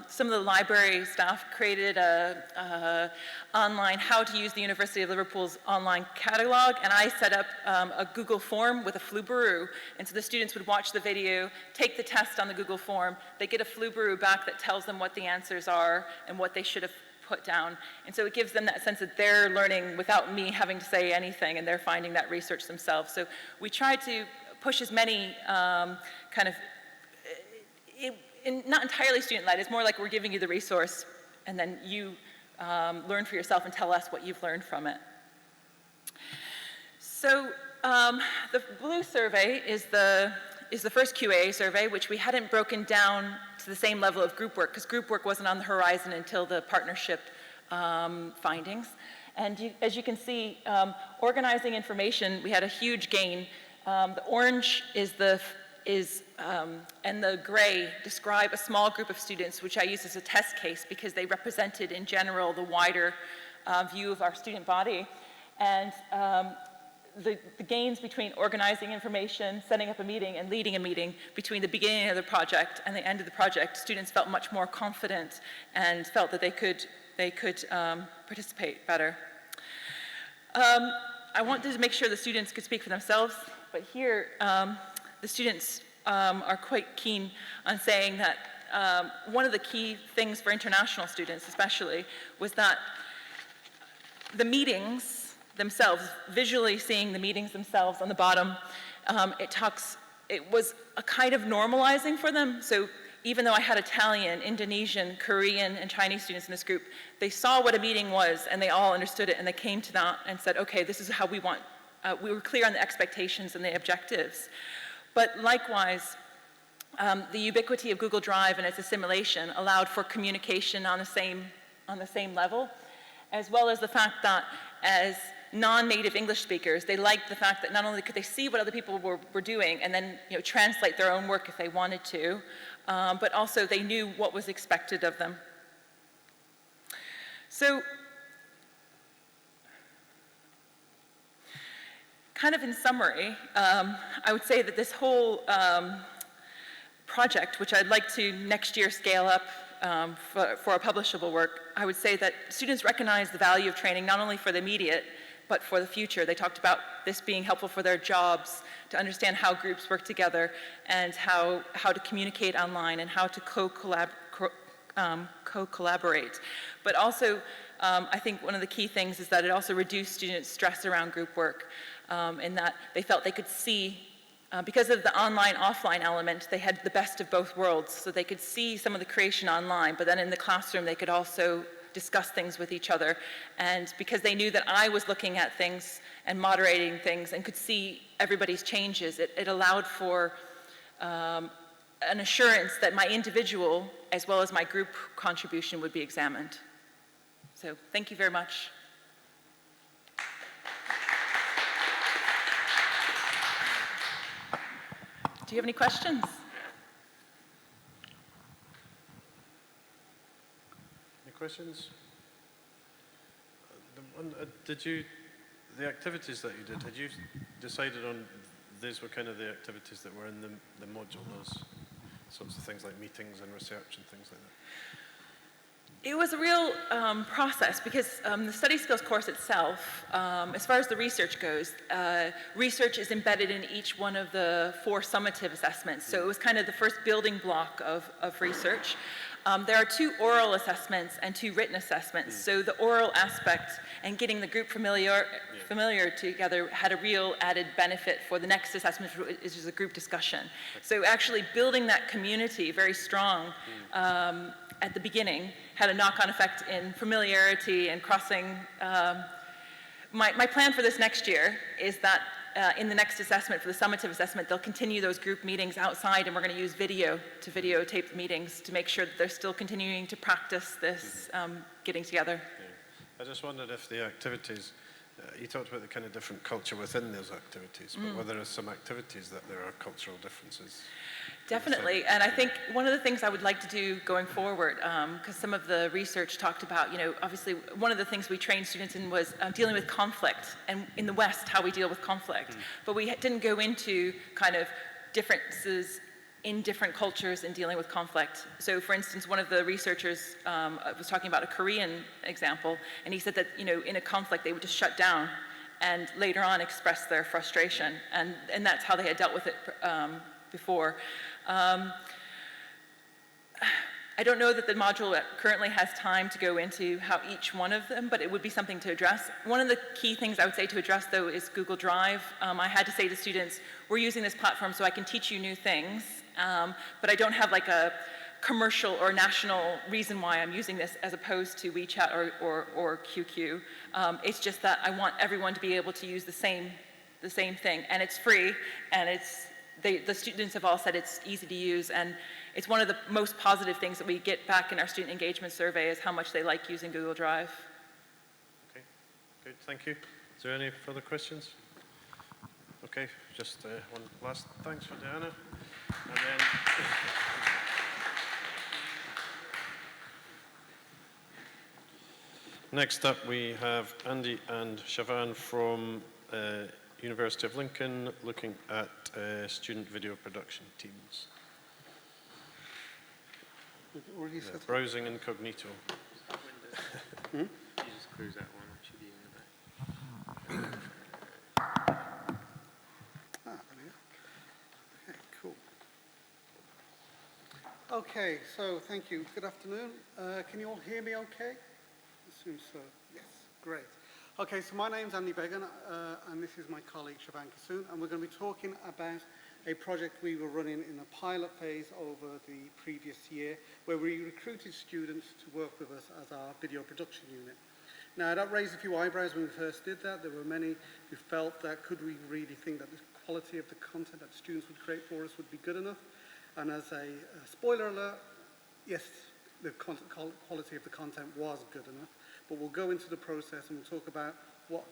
some of the library staff created a online how to use the University of Liverpool's online catalog, and I set up a Google form with a Flubaroo, and so the students would watch the video, take the test on the Google form, they get a Flubaroo back that tells them what the answers are and what they should have put down. And so it gives them that sense that they're learning without me having to say anything, and they're finding that research themselves. So we try to push as many kind of, not entirely student-led, it's more like we're giving you the resource and then you learn for yourself and tell us what you've learned from it. So the blue survey is the first QA survey, which we hadn't broken down to the same level of group work, because group work wasn't on the horizon until the partnership findings. And as you can see, organizing information, we had a huge gain. The orange and the gray describe a small group of students, which I use as a test case because they represented in general the wider view of our student body. And the gains between organizing information, setting up a meeting, and leading a meeting between the beginning of the project and the end of the project, students felt much more confident and felt that they could participate better. I wanted to make sure the students could speak for themselves, but here the students are quite keen on saying that one of the key things for international students especially was that the meetings themselves, visually seeing the meetings themselves on the bottom, it was a kind of normalizing for them. So even though I had Italian, Indonesian, Korean, and Chinese students in this group, they saw what a meeting was and they all understood it, and they came to that and said, okay, this is how we want, we were clear on the expectations and the objectives. But likewise, the ubiquity of Google Drive and its assimilation allowed for communication on the same level, as well as the fact that as non-native English speakers, they liked the fact that not only could they see what other people were doing and then translate their own work if they wanted to, but also they knew what was expected of them. So, kind of in summary, I would say that this whole project, which I'd like to next year scale up for a publishable work, I would say that students recognize the value of training not only for the immediate, but for the future. They talked about this being helpful for their jobs, to understand how groups work together, and how to communicate online, and how to co-collaborate. But also, I think one of the key things is that it also reduced students' stress around group work, in that they felt they could see, because of the online-offline element, they had the best of both worlds. So they could see some of the creation online, but then in the classroom they could also discuss things with each other. And because they knew that I was looking at things and moderating things and could see everybody's changes, it allowed for an assurance that my individual as well as my group contribution would be examined. So thank you very much. Do you have any questions? Any questions? The activities that you did, had you decided on these were kind of the activities that were in the module, those sorts of things like meetings and research and things like that? It was a real process because the study skills course itself, as far as the research goes, research is embedded in each one of the 4 summative assessments. So it was kind of the first building block of research. There are 2 oral assessments and 2 written assessments. So the oral aspect and getting the group familiar together had a real added benefit for the next assessment, which is a group discussion. So actually building that community very strong at the beginning had a knock-on effect in familiarity and crossing. My plan for this next year is that in the next assessment, for the summative assessment, they'll continue those group meetings outside, and we're going to use video to videotape the meetings to make sure that they're still continuing to practice this getting together. Yeah. I just wondered if the activities, you talked about the kind of different culture within those activities, but whether there's some activities that there are cultural differences. Definitely, and I think one of the things I would like to do going forward, because some of the research talked about, obviously one of the things we trained students in was dealing with conflict, and in the West, how we deal with conflict. But we didn't go into kind of differences in different cultures in dealing with conflict. So for instance, one of the researchers was talking about a Korean example, and he said that, in a conflict, they would just shut down and later on express their frustration, and that's how they had dealt with it before. I don't know that the module currently has time to go into how each one of them, but it would be something to address. One of the key things I would say to address, though, is Google Drive. I had to say to students, we're using this platform so I can teach you new things, but I don't have like a commercial or national reason why I'm using this as opposed to WeChat or QQ. It's just that I want everyone to be able to use the same thing, and it's free, and the students have all said it's easy to use, and it's one of the most positive things that we get back in our student engagement survey is how much they like using Google Drive. Okay, good, thank you. Is there any further questions? Okay, just one last thanks for Diana. And then next up we have Andy and Siobhan from University of Lincoln looking at student video production teams. Browsing incognito. You just close that one, it should be in the back. There we go. Okay, cool. Okay, so thank you. Good afternoon. Can you all hear me okay? I assume so. Yes, great. Okay, so my name's Andy Beggan, and this is my colleague Siobhan Kassoon, and we're going to be talking about a project we were running in a pilot phase over the previous year, where we recruited students to work with us as our video production unit. Now, that raised a few eyebrows when we first did that. There were many who felt that could we really think that the quality of the content that students would create for us would be good enough? And as a spoiler alert, yes, the quality of the content was good enough, but we'll go into the process and we'll talk about what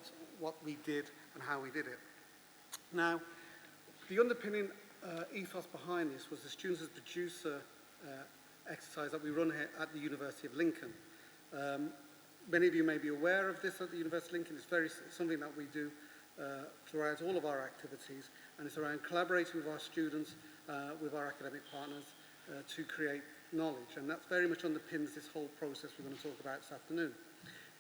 we did and how we did it. Now, the underpinning ethos behind this was the Students as Producer exercise that we run here at the University of Lincoln. Many of you may be aware of this at the University of Lincoln. It's something that we do throughout all of our activities, and it's around collaborating with our students, with our academic partners, to create knowledge, and that very much underpins this whole process we're going to talk about this afternoon.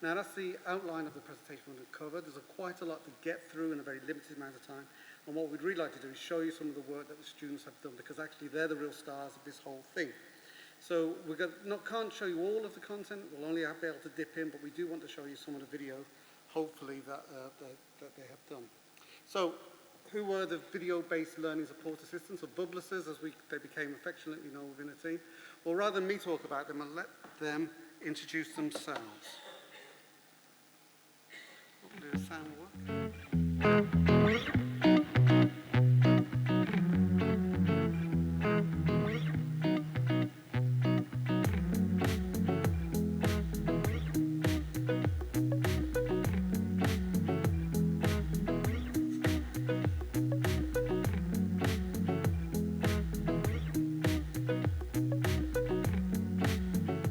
Now, that's the outline of the presentation we're going to cover. There's quite a lot to get through in a very limited amount of time, and what we'd really like to do is show you some of the work that the students have done, because actually they're the real stars of this whole thing. So we can't show you all of the content, we'll only be able to dip in, but we do want to show you some of the video, hopefully, that they have done. So, who were the video-based learning support assistants, or bubblersers, as they became affectionately known within the team? Well, rather than me talk about them, I'll let them introduce themselves. Hopefully the sound will work.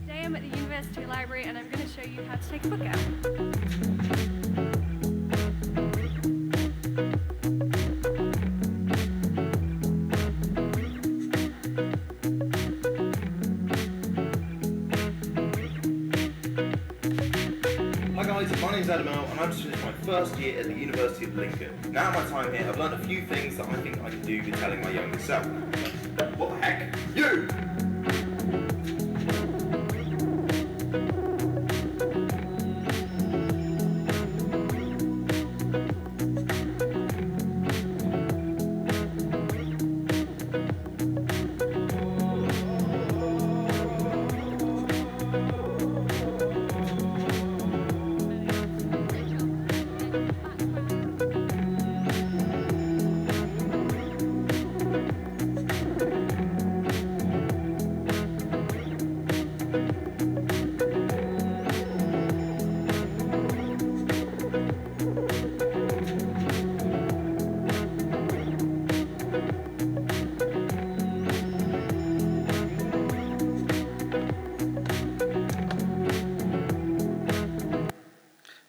Today I'm at the University Library and I'm going to show you how to take a book out. Hi guys, my name's Adam and I've just finished my first year at the University of Lincoln. Now in my time here, I've learned a few things that I think I can do with telling my younger self. What the heck? You!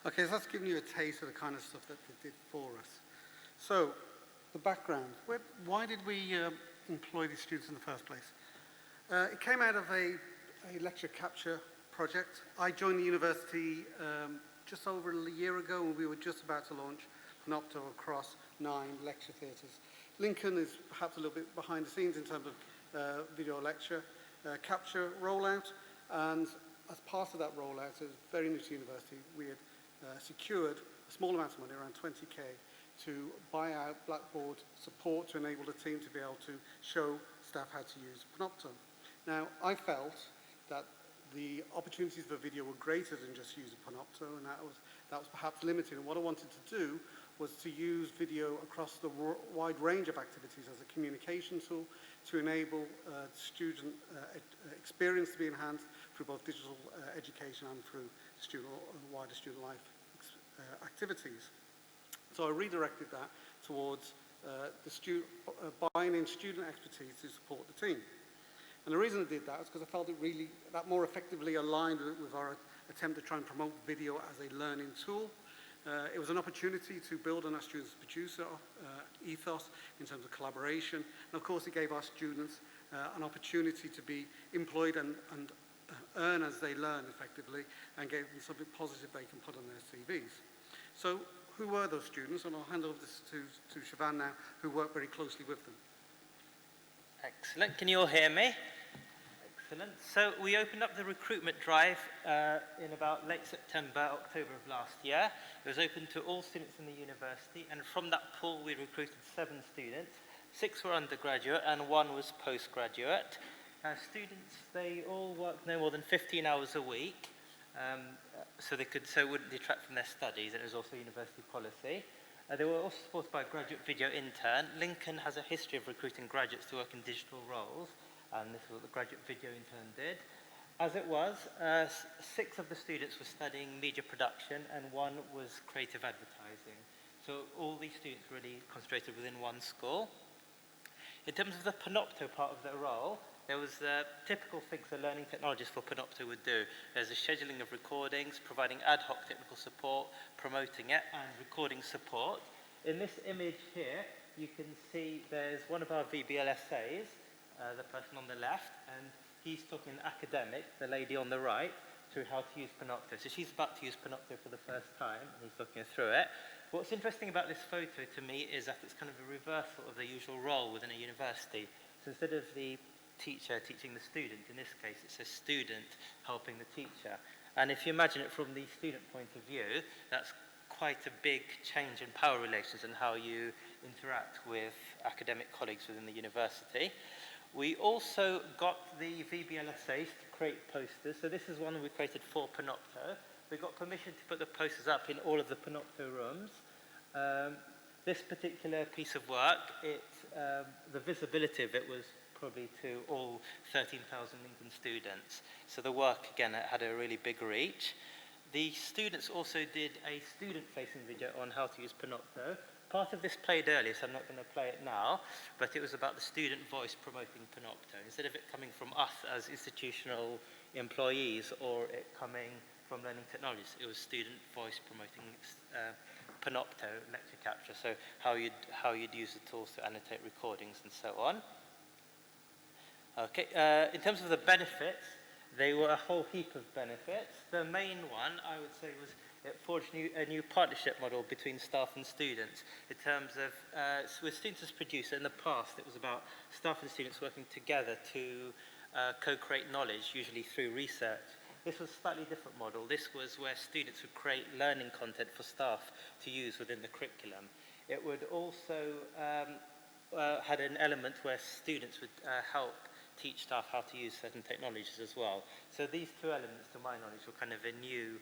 Okay, so that's giving you a taste of the kind of stuff that they did for us. So, the background. Why did we employ these students in the first place? It came out of a lecture capture project. I joined the university just over a year ago, and we were just about to launch Panopto across 9 lecture theatres. Lincoln is perhaps a little bit behind the scenes in terms of video lecture capture rollout, and as part of that rollout, it was very new to the university, we had secured a small amount of money, around 20k, to buy out Blackboard support to enable the team to be able to show staff how to use Panopto. Now, I felt that the opportunities for video were greater than just using Panopto, and that was perhaps limited. And what I wanted to do was to use video across the wide range of activities as a communication tool to enable student experience to be enhanced through both digital education and through wider student life activities. So I redirected that towards buying in student expertise to support the team. And the reason I did that is because I felt that more effectively aligned with our attempt to try and promote video as a learning tool. It was an opportunity to build on our students' producer ethos in terms of collaboration. And of course, it gave our students an opportunity to be employed and earn as they learn effectively, and gave them something positive they can put on their CVs. So who were those students? And I'll hand over this to Siobhan now, who worked very closely with them. Excellent. Can you all hear me? Excellent. So we opened up the recruitment drive in about late September, October of last year. It was open to all students in the university, and from that pool we recruited 7 students. 6 were undergraduate and 1 was postgraduate. Students, they all worked no more than 15 hours a week, so it wouldn't detract from their studies, and it was also university policy. They were also supported by a graduate video intern. Lincoln has a history of recruiting graduates to work in digital roles, and this is what the graduate video intern did. As it was, 6 of the students were studying media production, and 1 was creative advertising. So all these students really concentrated within one school. In terms of the Panopto part of their role, there was the typical things a learning technologist for Panopto would do. There's the scheduling of recordings, providing ad hoc technical support, promoting it, and recording support. In this image here, you can see there's one of our VBL essays, the person on the left, and he's talking academic, the lady on the right, through how to use Panopto. So she's about to use Panopto for the first time, and he's talking her through it. What's interesting about this photo to me is that it's kind of a reversal of the usual role within a university. So instead of the teacher teaching the student, in this case it's a student helping the teacher. And if you imagine it from the student point of view, that's quite a big change in power relations and how you interact with academic colleagues within the university. We also got the VBLSAs to create posters. So this is one we created for Panopto. We got permission to put the posters up in all of the Panopto rooms. This particular piece of work, the visibility of it was probably to all 13,000 Lincoln students. So the work, again, had a really big reach. The students also did a student-facing video on how to use Panopto. Part of this played earlier, so I'm not going to play it now, but it was about the student voice promoting Panopto. Instead of it coming from us as institutional employees or it coming from Learning Technologies, it was student voice promoting Panopto lecture capture, so how you'd use the tools to annotate recordings and so on. Okay, in terms of the benefits, they were a whole heap of benefits. The main one, I would say, was it forged a new partnership model between staff and students in terms of, with students as producer, in the past it was about staff and students working together to co-create knowledge, usually through research. This was a slightly different model. This was where students would create learning content for staff to use within the curriculum. It would also had an element where students would help teach staff how to use certain technologies as well. So these two elements, to my knowledge, were kind of a new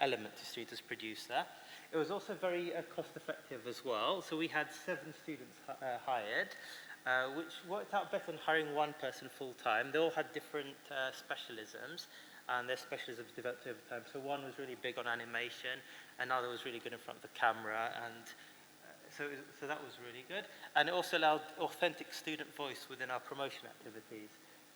element to students as producer. It was also very cost-effective as well. So we had 7 students hired, which worked out better than hiring one person full-time. They all had different specialisms, and their specialisms developed over time. So one was really big on animation, another was really good in front of the camera, and so that was really good. And it also allowed authentic student voice within our promotion activities.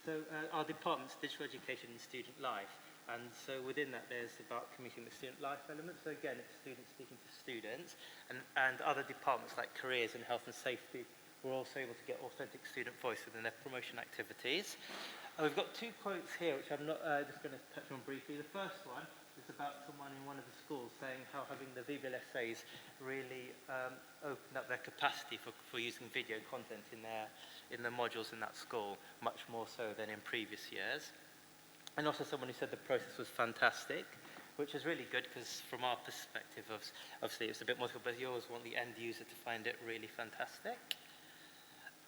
So our department's digital education and student life. And so within that, there's about committing the student life element. So again, it's students speaking to students, and other departments like careers and health and safety were also able to get authentic student voice within their promotion activities. We've got 2 quotes here, which I'm not just going to touch on briefly. The first one is about someone in one of the schools saying how having the VBLSAs really opened up their capacity for using video content in the modules in that school, much more so than in previous years. And also someone who said the process was fantastic, which is really good because from our perspective, obviously it's a bit more difficult, but you always want the end user to find it really fantastic.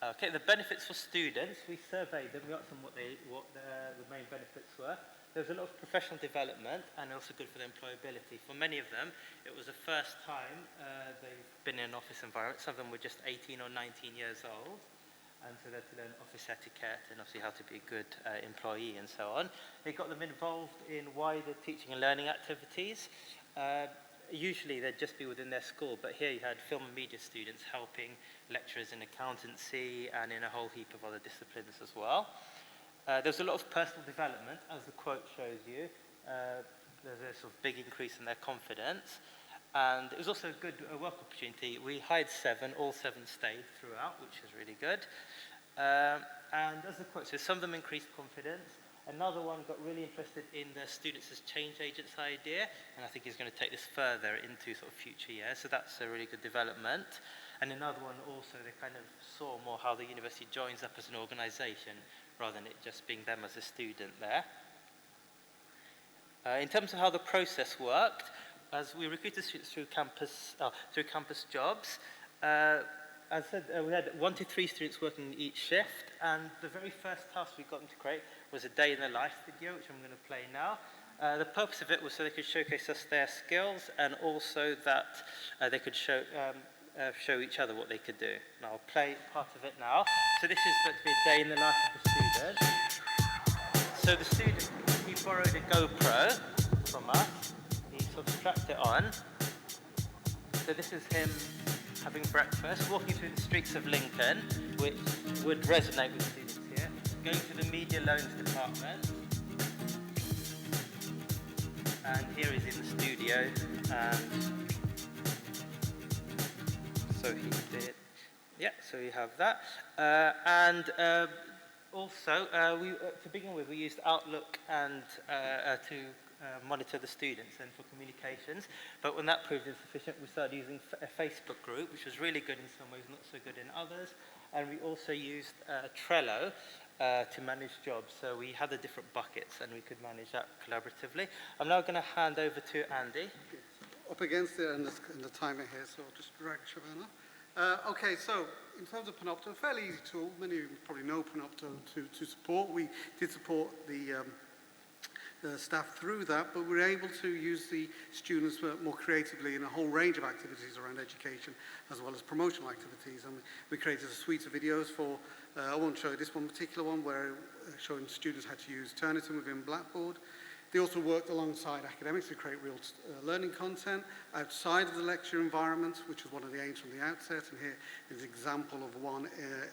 Okay, the benefits for students, we surveyed them, we asked them what the main benefits were. There was a lot of professional development and also good for the employability. For many of them, it was the first time they've been in an office environment. Some of them were just 18 or 19 years old, and so they had to learn office etiquette and obviously how to be a good employee and so on. It got them involved in wider teaching and learning activities. Usually they'd just be within their school, but here you had film and media students helping lecturers in accountancy and in a whole heap of other disciplines as well. There was a lot of personal development, as the quote shows you. There's a sort of big increase in their confidence. And it was also a good work opportunity. We hired 7, all 7 stayed throughout, which is really good. And as the quote says, some of them increased confidence. Another one got really interested in the students as change agents idea, and I think he's going to take this further into sort of future years, so that's a really good development. And another one also, they kind of saw more how the university joins up as an organisation, rather than it just being them as a student there. In terms of how the process worked, as we recruited students through campus jobs, as I said, we had 1 to 3 students working each shift, and the very first task we got them to create was a day in the life video, which I'm going to play now. The purpose of it was so they could showcase us their skills, and also that they could show each other what they could do. And I'll play part of it now. So this is going to be a day in the life of the student. So the student, he borrowed a GoPro from us. He sort of strapped it on. So this is him having breakfast, walking through the streets of Lincoln, which would resonate with students here, going to the media loans department, and here he's in the studio, and so he did, yeah, so you have that, and Also, to begin with, we used Outlook and to monitor the students and for communications. But when that proved insufficient, we started using a Facebook group, which was really good in some ways, not so good in others. And we also used Trello to manage jobs. So we had the different buckets and we could manage that collaboratively. I'm now going to hand over to Andy. Up against it and the timer here, so I'll just drag Siobhan off. Okay, so in terms of Panopto, a fairly easy tool. Many of you probably know Panopto to support. We did support the staff through that, but we were able to use the students more creatively in a whole range of activities around education, as well as promotional activities. And we created a suite of videos for, I won't show you this one particular one, where showing students how to use Turnitin within Blackboard. They also worked alongside academics to create real learning content outside of the lecture environment, which was one of the aims from the outset. And here is an example of one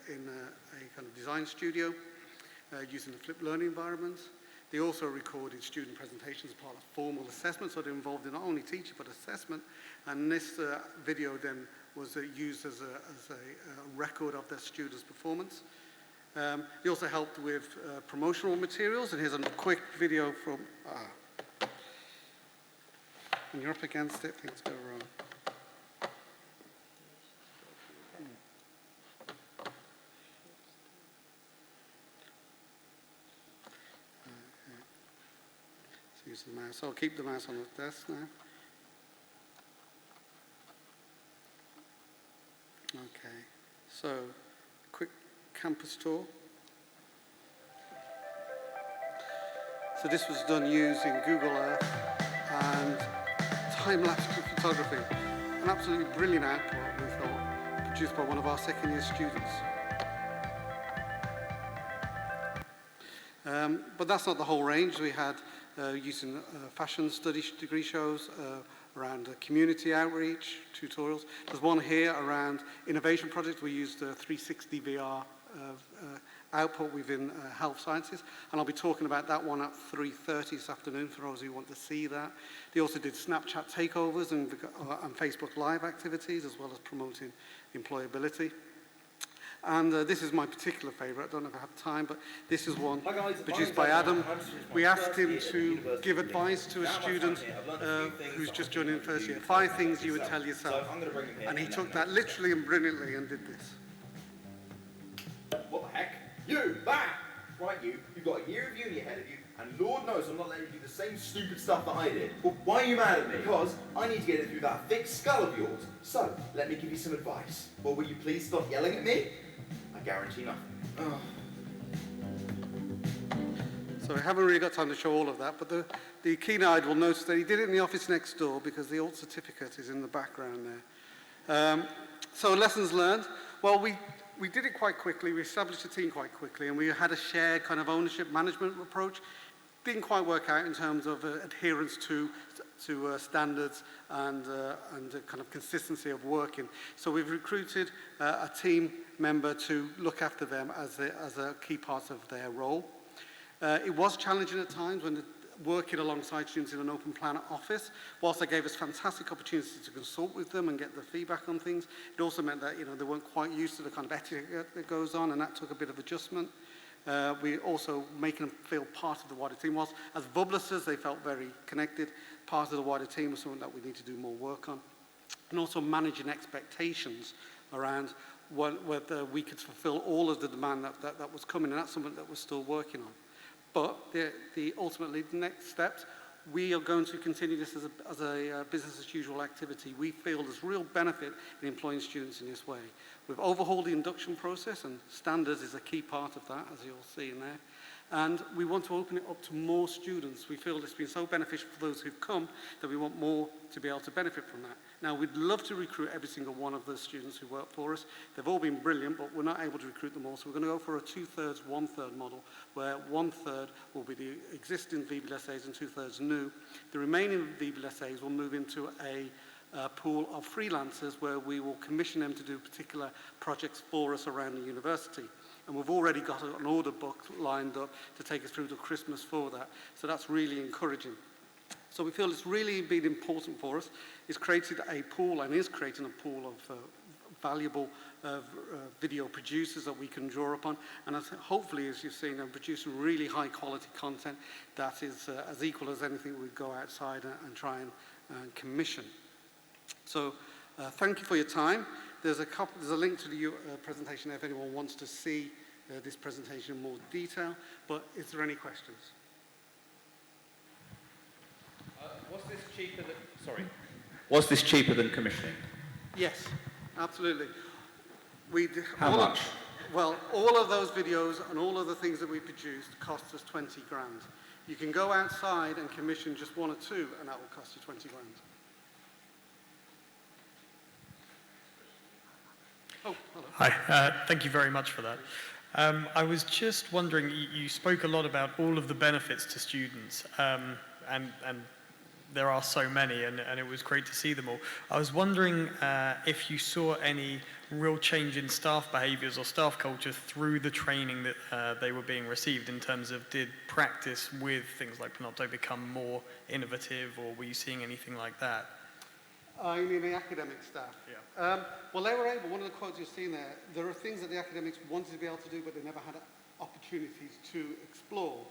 in a kind of design studio using the flipped learning environment. They also recorded student presentations as part of formal assessment, so they're involved in not only teaching but assessment. And this video then was used as a record of their students' performance. They also helped with promotional materials, and here's a quick video from, when you're up against it, things go wrong. Let's use the mouse. I'll keep the mouse on the desk now. Okay, so quick campus tour. So this was done using Google Earth and time-lapse photography. An absolutely brilliant output, we thought, produced by one of our second-year students. But that's not the whole range. We had using fashion study degree shows around community outreach tutorials. There's one here around innovation projects. We used 360 VR output within health sciences, and I'll be talking about that one at 3:30 this afternoon for those who want to see that. They also did Snapchat takeovers and Facebook Live activities, as well as promoting employability. And this is my particular favourite. I don't know if I have time, but this is one produced by Adam. We asked him to give advice to a student who's just joining in first year. 5 things you would tell yourself. And he took that literally and brilliantly and did this. What the heck? You, back! Right, you've got a year of uni ahead of you, and Lord knows I'm not letting you do the same stupid stuff that I did. Well, why are you mad at me? Because I need to get it through that thick skull of yours. So, let me give you some advice. Well, will you please stop yelling at me? I guarantee nothing. Oh. So I haven't really got time to show all of that, but the keen-eyed will notice that he did it in the office next door because the alt certificate is in the background there. So lessons learned. Well, we did it quite quickly. We established a team quite quickly, and we had a shared kind of ownership management approach. Didn't quite work out in terms of adherence to standards and kind of consistency of working. So we've recruited a team member to look after them as a key part of their role. It was challenging at times when working alongside students in an open plan office. Whilst they gave us fantastic opportunities to consult with them and get the feedback on things, it also meant that they weren't quite used to the kind of etiquette that goes on, and that took a bit of adjustment. We also making them feel part of the wider team. Whilst as Bublisters, they felt very connected. Part of the wider team was something that we need to do more work on. And also managing expectations around whether we could fulfill all of the demand that was coming, and that's something that we're still working on. But ultimately, the next steps, we are going to continue this as a business as usual activity. We feel there's real benefit in employing students in this way. We've overhauled the induction process, and standards is a key part of that, as you'll see in there. And we want to open it up to more students. We feel it's been so beneficial for those who've come that we want more to be able to benefit from that. Now, we'd love to recruit every single one of those students who work for us. They've all been brilliant, but we're not able to recruit them all. So we're going to go for a 2/3, 1/3 model, where 1/3 will be the existing VBLSAs and 2/3 new. The remaining VBLSAs will move into a pool of freelancers where we will commission them to do particular projects for us around the university. And we've already got an order book lined up to take us through to Christmas for that. So that's really encouraging. So we feel it's really been important for us. It's created a pool and is creating a pool of valuable video producers that we can draw upon. And hopefully, as you've seen, I'm producing really high quality content that is as equal as anything we'd go outside and try and commission. So thank you for your time. There's a link to the presentation if anyone wants to see this presentation in more detail. But is there any questions? Was this cheaper than commissioning? Yes, absolutely. How much? Well, all of those videos and all of the things that we produced cost us 20 grand. You can go outside and commission just one or two, and that will cost you 20 grand. Oh, hello. Hi, thank you very much for that. I was just wondering, you spoke a lot about all of the benefits to students, and there are so many, and it was great to see them all. I was wondering if you saw any real change in staff behaviours or staff culture through the training that they were being received, in terms of, did practice with things like Panopto become more innovative, or were you seeing anything like that? You mean the academic staff? Yeah. Well, they were able, one of the quotes you've seen there are things that the academics wanted to be able to do, but they never had opportunities to explore.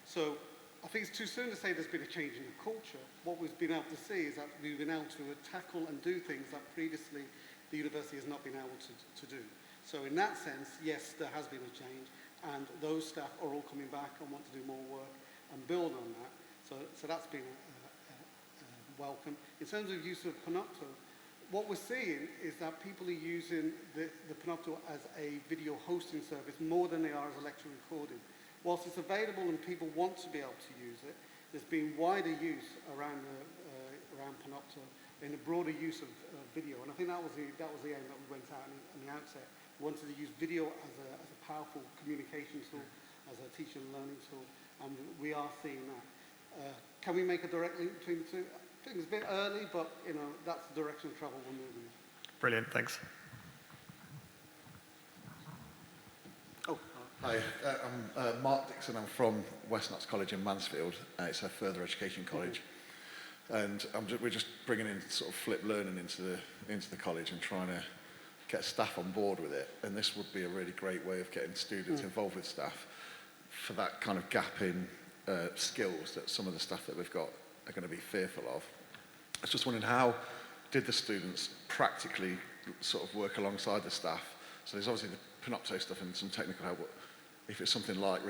So I think it's too soon to say there's been a change in the culture. What we've been able to see is that we've been able to tackle and do things that previously the university has not been able to do. So in that sense, yes, there has been a change, and those staff are all coming back and want to do more work and build on that. So that's been welcome. In terms of use of Panopto, what we're seeing is that people are using the Panopto as a video hosting service more than they are as a lecture recording. Whilst it's available and people want to be able to use it, there's been wider use around Panopto in a broader use of video. And I think that was the aim that we went out in the outset. We wanted to use video as a powerful communication tool, as a teaching and learning tool, and we are seeing that. Can we make a direct link between the two? I think it's a bit early, but that's the direction of travel we're moving in. Brilliant, thanks. Oh, hi, I'm Mark Dixon. I'm from West Knox College in Mansfield. It's a further education college, and we're just bringing in sort of flipped learning into the college and trying to get staff on board with it. And this would be a really great way of getting students involved with staff for that kind of gap in skills that some of the staff that we've got are going to be fearful of. I was just wondering, how did the students practically sort of work alongside the staff? So there's obviously the Panopto stuff and some technical help. If it's something like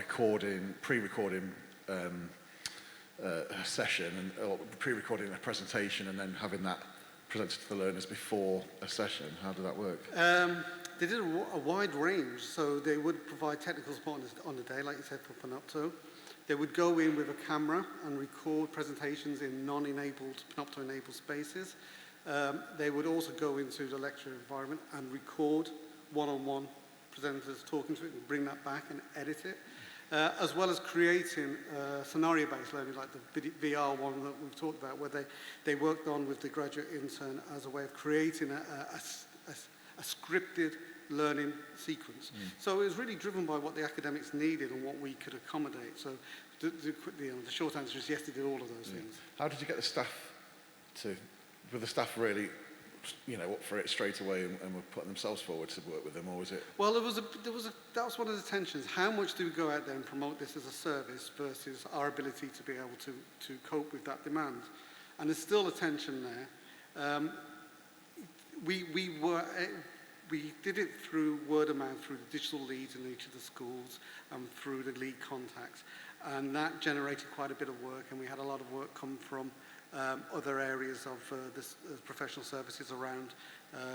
pre-recording a session, or pre-recording a presentation and then having that presented to the learners before a session, how did that work? They did a wide range. So they would provide technical support on the day, like you said, for Panopto. They would go in with a camera and record presentations in non-enabled, Panopto-enabled spaces. They would also go into the lecture environment and record one-on-one presenters talking to it and bring that back and edit it, as well as creating scenario-based learning, like the VR one that we've talked about, where they worked on with the graduate intern as a way of creating a scripted learning sequence. So it was really driven by what the academics needed and what we could accommodate. So the short answer is yes, they did all of those things. How did you get the staff were the staff really, up for it straight away and were putting themselves forward to work with them, or was it? Well, that was one of the tensions. How much do we go out there and promote this as a service versus our ability to be able to cope with that demand? And there's still a tension there. We did it through word of mouth, through the digital leads in each of the schools, and through the lead contacts. And that generated quite a bit of work, and we had a lot of work come from other areas of professional services around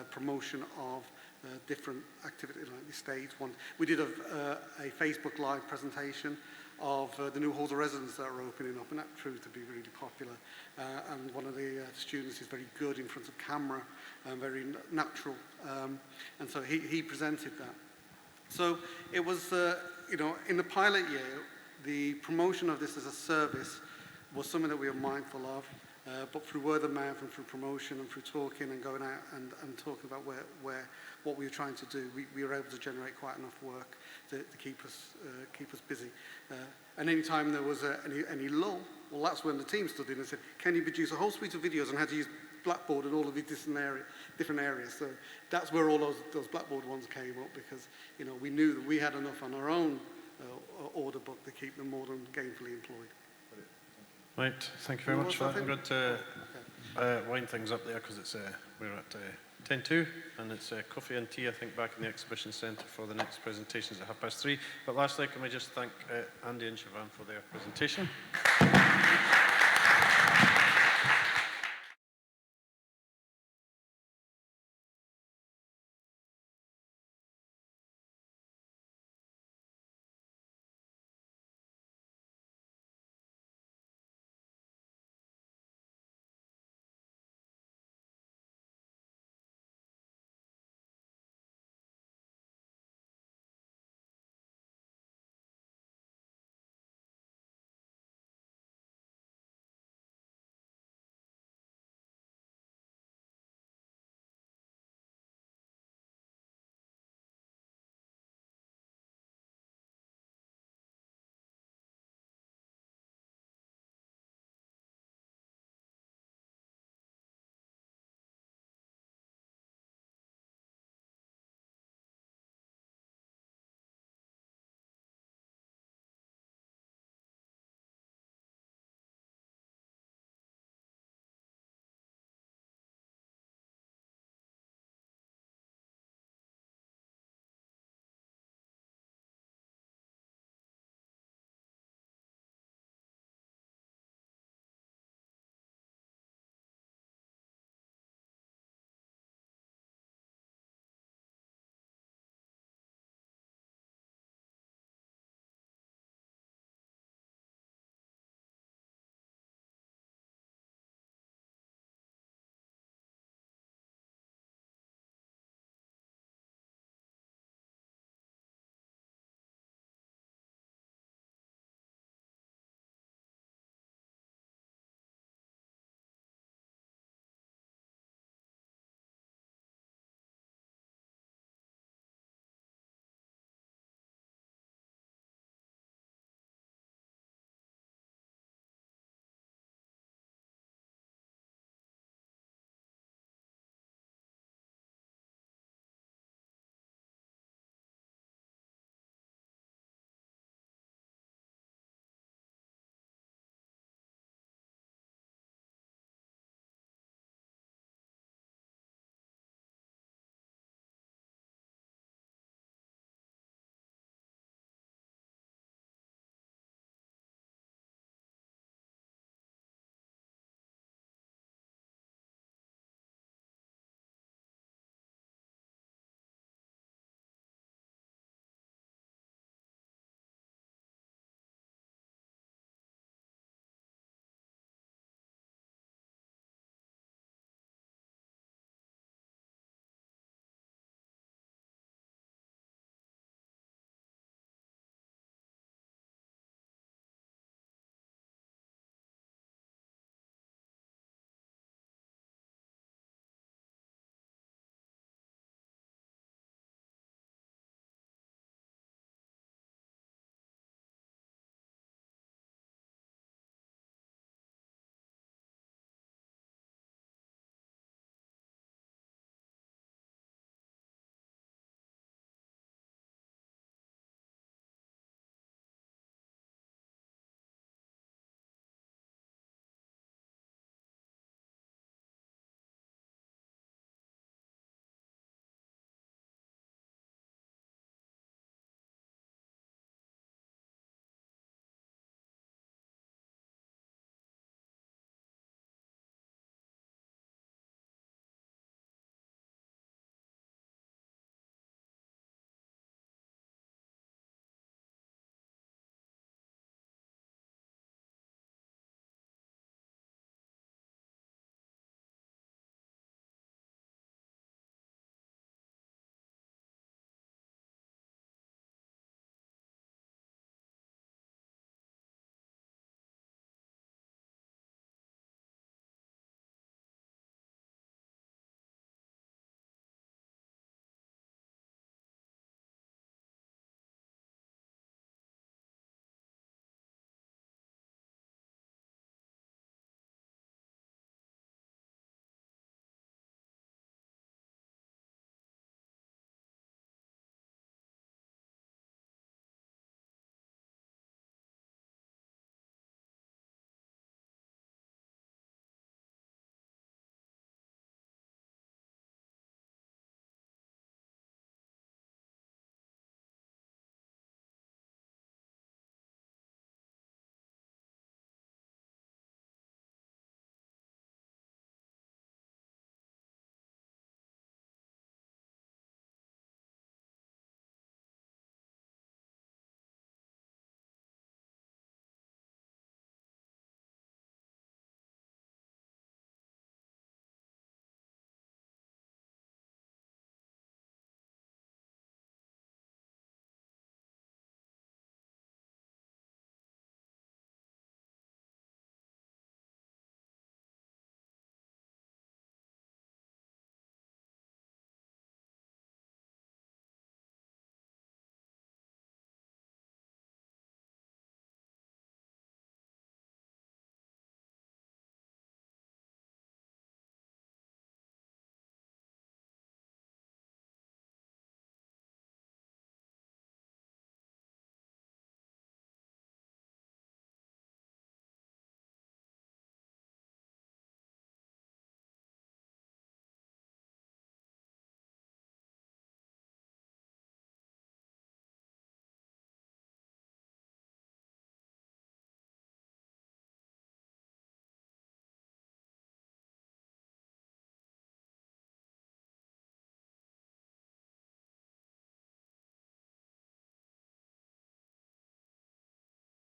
promotion of different activities, like the stage one. We did a Facebook Live presentation of the new halls of residence that are opening up, and that proved to be really popular. And one of the students is very good in front of camera and very natural, and so he presented that. So it was, in the pilot year, the promotion of this as a service was something that we were mindful of, but through word of mouth and through promotion and through talking and going out and talking about what we were trying to do, we were able to generate quite enough work to keep us busy. And any time there was any lull, well, that's when the team stood in and said, can you produce a whole suite of videos on how to use Blackboard and all of these different areas. So that's where all those Blackboard ones came up, because we knew that we had enough on our own order book to keep them more than gainfully employed. Right, thank you very much for that. I'm going to wind things up there because it's we're at 10:02, and it's coffee and tea, I think, back in the exhibition centre for the next presentations at 3:30. But lastly, can we just thank Andy and Siobhan for their presentation.